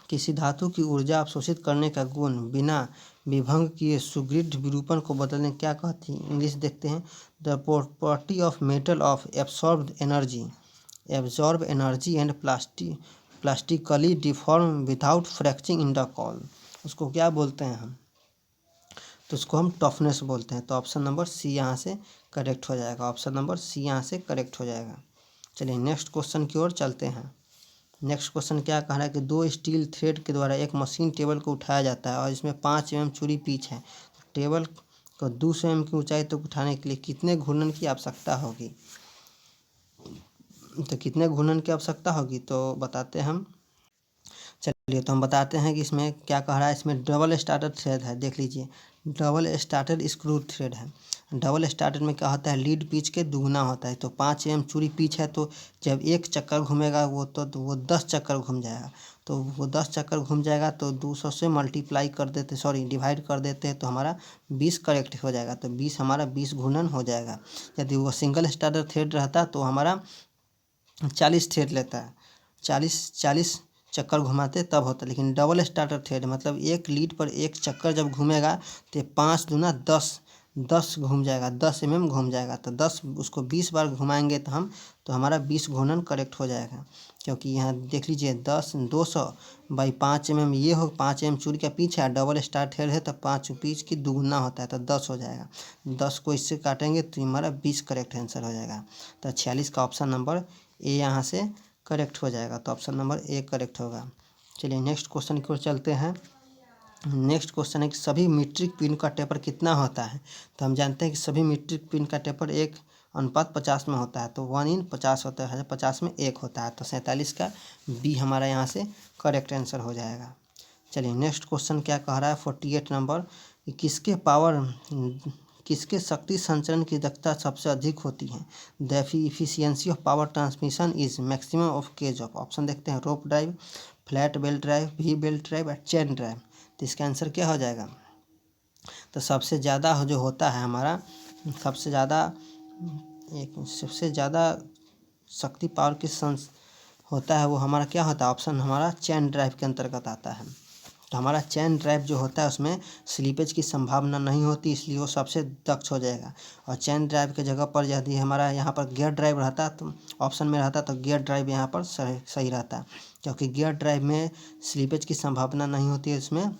किसी धातु की ऊर्जा अवशोषित करने का गुण बिना विभंग किए सुदृढ़ विरूपण को बदलने क्या कहती है। इंग्लिश देखते हैं, the property of metal of absorb energy and plastically deform without fracturing in the call. उसको क्या बोलते हैं हम, तो उसको हम टफनेस बोलते हैं। तो ऑप्शन नंबर सी यहाँ से करेक्ट हो जाएगा, ऑप्शन नंबर सी यहाँ से करेक्ट हो जाएगा। चलिए नेक्स्ट क्वेश्चन की ओर चलते हैं। नेक्स्ट क्वेश्चन क्या कह रहा है कि दो स्टील थ्रेड के द्वारा एक मशीन टेबल को उठाया जाता है और इसमें 5 mm चूड़ी पिच है। टेबल को 200 mm की ऊंचाई तक उठाने के लिए कितने घूर्णन की आवश्यकता होगी। तो कितने घूर्णन की आवश्यकता होगी तो बताते हैं हम। चलिए तो हम बताते हैं कि इसमें क्या कह रहा है, इसमें डबल स्टार्टर थ्रेड है। देख लीजिए, डबल स्टार्टर स्क्रू थ्रेड है। डबल स्टार्टर में क्या होता है, लीड पिच के दुगना होता है। तो 5 mm चूड़ी पिच है, तो जब एक चक्कर घूमेगा तो वो 10 चक्कर घूम जाएगा। तो वो 10 चक्कर घूम जाएगा तो 200 से मल्टीप्लाई कर देते, डिवाइड कर देते हैं, तो हमारा 20 करेक्ट हो जाएगा। तो 20 हमारा 20 घूर्णन हो जाएगा। यदि वो सिंगल स्टार्टर थ्रेड रहता तो हमारा 40 थ्रेड लेता है, 40 चक्कर घुमाते तब होता। लेकिन डबल स्टार्टर थ्रेड मतलब एक लीड पर एक चक्कर जब घूमेगा तो 5 दूना 10 घूम जाएगा, 10 mm घूम जाएगा। तो 10 उसको 20 बार घुमाएंगे तो हमारा 20 घूर्णन करेक्ट हो जाएगा। क्योंकि यहाँ देख लीजिए 200 बाई 5 mm ये हो, 5 mm चूड़ी का पीछ है, डबल स्टार थ्रेड है तो 5 पीछ की दुगुना होता है, तो 10 हो जाएगा। 10 को इससे काटेंगे तो हमारा 20 करेक्ट आंसर हो जाएगा। तो 46 का ऑप्शन नंबर ए यहाँ से करेक्ट हो जाएगा। तो ऑप्शन नंबर ए करेक्ट होगा। चलिए नेक्स्ट क्वेश्चन की ओर चलते हैं। नेक्स्ट क्वेश्चन है कि सभी मीट्रिक पिन का टेपर कितना होता है। तो हम जानते हैं कि सभी मीट्रिक पिन का टेपर 1:50 में होता है। तो 1:50 होता है, 50 में 1 होता है। तो 47 का बी हमारा यहाँ से करेक्ट आंसर हो जाएगा। चलिए नेक्स्ट क्वेश्चन क्या कह रहा है 48 नंबर, किसके शक्ति संचरण की दक्षता सबसे अधिक होती है। The efficiency of power transmission is maximum of case of. Option देखते हैं, rope drive, flat belt drive, V belt drive, chain drive. तो इसका आंसर क्या हो जाएगा, तो सबसे ज़्यादा जो होता है हमारा, सबसे ज़्यादा शक्ति पावर की होता है वो हमारा क्या होता है, ऑप्शन हमारा चेन ड्राइव के अंतर्गत आता है। तो हमारा चेन ड्राइव जो होता है उसमें स्लीपेज की संभावना नहीं होती, इसलिए वो सबसे दक्ष हो जाएगा। और चेन ड्राइव के जगह पर यदि हमारा यहाँ पर गियर ड्राइव रहता तो ऑप्शन में रहता तो गियर ड्राइव यहाँ पर सही रहता, क्योंकि गियर ड्राइव में स्लीपेज की संभावना नहीं होती है, इसमें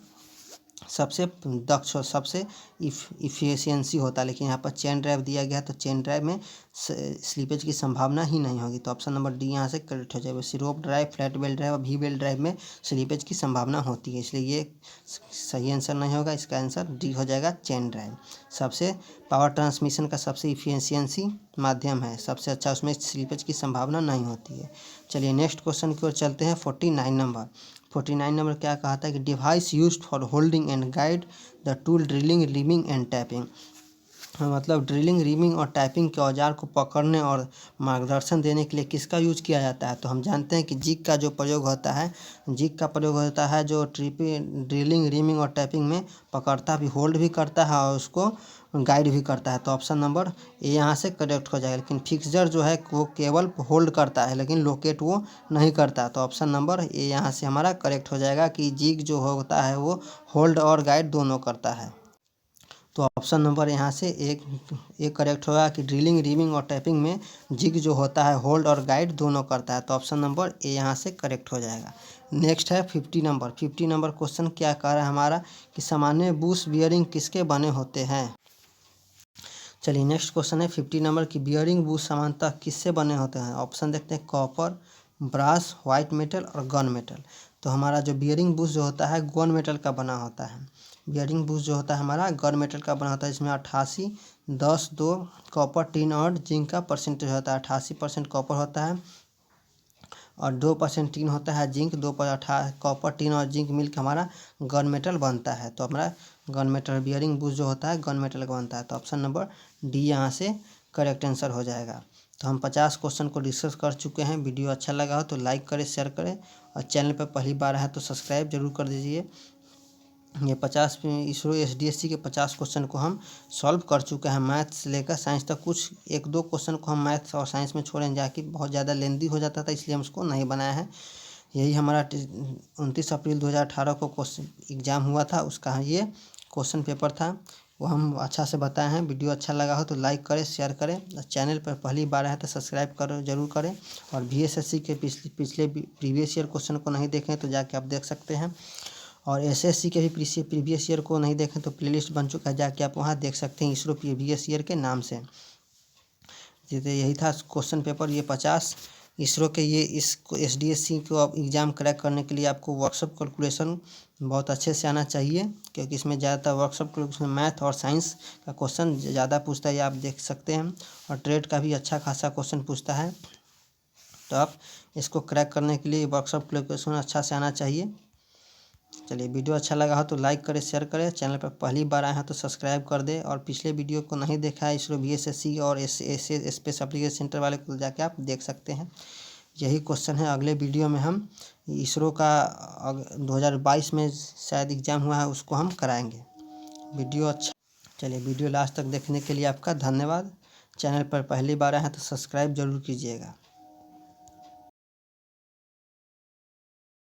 सबसे दक्ष सबसे इफिशियंसी होता है। लेकिन यहाँ पर चेन ड्राइव दिया गया तो चेन ड्राइव में स्लीपेज की संभावना ही नहीं होगी। तो ऑप्शन नंबर डी यहाँ से करेक्ट हो जाएगा। रोप ड्राइव, फ्लैट बेल्ट ड्राइव और वी बेल्ट ड्राइव में स्लीपेज की संभावना होती है, इसलिए ये सही आंसर नहीं होगा। इसका आंसर डी हो जाएगा, चेन ड्राइव सबसे पावर ट्रांसमिशन का सबसे इफिशियंसी माध्यम है, सबसे अच्छा, उसमें स्लीपेज की संभावना नहीं होती है। चलिए नेक्स्ट क्वेश्चन की ओर चलते हैं। 49 नंबर। 49 नंबर क्या कहता है कि device used for holding and guide the tool drilling, reaming and tapping. मतलब ड्रिलिंग, रीमिंग और टैपिंग के औजार को पकड़ने और मार्गदर्शन देने के लिए किसका यूज किया जाता है। तो हम जानते हैं कि जिग का जो प्रयोग होता है, जिग का प्रयोग होता है जो ड्रिलिंग, रीमिंग और टैपिंग में पकड़ता भी, होल्ड भी करता है और उसको गाइड भी करता है। तो ऑप्शन नंबर ए यहाँ से करेक्ट हो जाएगा। लेकिन फिक्सर जो है वो केवल होल्ड करता है, लेकिन लोकेट वो नहीं करता। तो ऑप्शन नंबर ए यहाँ से हमारा करेक्ट हो जाएगा कि जिग जो होता है वो होल्ड और गाइड दोनों करता है। तो ऑप्शन नंबर यहाँ से एक करेक्ट होगा कि ड्रिलिंग, रीमिंग और टैपिंग में जिग जो होता है होल्ड और गाइड दोनों करता है। तो ऑप्शन नंबर ए यहाँ से करेक्ट हो जाएगा। नेक्स्ट है 50 नंबर क्वेश्चन क्या कह रहा है हमारा कि सामान्य बुश बियरिंग किसके बने होते हैं। चलिए नेक्स्ट क्वेश्चन है 50 नंबर की बियरिंग बुश सामान्यतः किससे बने होते हैं। ऑप्शन देखते हैं कॉपर, ब्रास, व्हाइट मेटल और गन मेटल। तो हमारा जो बियरिंग बुश जो होता है गन मेटल का बना होता है। बियरिंग बुश जो होता है हमारा गन मेटल का बना होता है। इसमें 88, 10, 2 कॉपर, टिन और जिंक का परसेंटेज होता है। 88% कॉपर होता है और 2% टिन होता है। जिंक 2 कॉपर, टिन और जिंक मिलकर हमारा गन मेटल बनता है। तो हमारा गन मेटल बियरिंग बुश जो होता है गन मेटल का बनता है। तो ऑप्शन नंबर डी यहाँ से करेक्ट आंसर हो जाएगा। तो हम 50 क्वेश्चन को डिस्कस कर चुके हैं। वीडियो अच्छा लगा हो तो लाइक करें, शेयर करें और चैनल पर पहली बार है तो सब्सक्राइब जरूर कर दीजिए। ये 50 इसरो SDSC के 50 क्वेश्चन को हम सॉल्व कर चुके हैं मैथ्स से लेकर साइंस तक। कुछ 1-2 क्वेश्चन को हम मैथ्स और साइंस में छोड़ें जाकि बहुत ज़्यादा लेंदी हो जाता था, इसलिए हम उसको नहीं बनाया है। यही हमारा 29 अप्रैल 2018 को क्वेश्चन एग्ज़ाम हुआ था, उसका ये क्वेश्चन पेपर था, वो हम अच्छा से बताए हैं। वीडियो अच्छा लगा हो तो लाइक करें, शेयर करें। चैनल पर पहली बार है तो सब्सक्राइब करो जरूर करें। और VSSC के पिछले प्रीवियस ईयर क्वेश्चन को नहीं देखें तो जाके आप देख सकते हैं। और SSC के भी प्रीवियस ईयर को नहीं देखें तो प्लेलिस्ट बन चुका है, जाके आप वहाँ देख सकते हैं इसरो प्रीवियस ईयर के नाम से। जैसे यही था क्वेश्चन पेपर ये 50 इसरो के। ये इस SDSC को आप एग्ज़ाम क्रैक करने के लिए आपको वर्कशॉप कैलकुलेशन बहुत अच्छे से आना चाहिए, क्योंकि इसमें ज़्यादातर वर्कशॉप कैलकुलेशन मैथ और साइंस का क्वेश्चन ज़्यादा पूछता है, ये आप देख सकते हैं। और ट्रेड का भी अच्छा खासा क्वेश्चन पूछता है। तो आप इसको क्रैक करने के लिए वर्कशॉप कैलकुलेशन अच्छा से आना चाहिए। चलिए वीडियो अच्छा लगा हो तो लाइक करें, शेयर करें। चैनल पर पहली बार आए हैं तो सब्सक्राइब कर दें। और पिछले वीडियो को नहीं देखा है इसरो VSSC और स्पेस एप्लीकेशन सेंटर वाले को जाके आप देख सकते हैं। यही क्वेश्चन है अगले वीडियो में हम इसरो का 2022 में शायद एग्ज़ाम हुआ है उसको हम कराएंगे। वीडियो अच्छा, चलिए वीडियो लास्ट तक देखने के लिए आपका धन्यवाद। चैनल पर पहली बार आए हैं तो सब्सक्राइब जरूर कीजिएगा।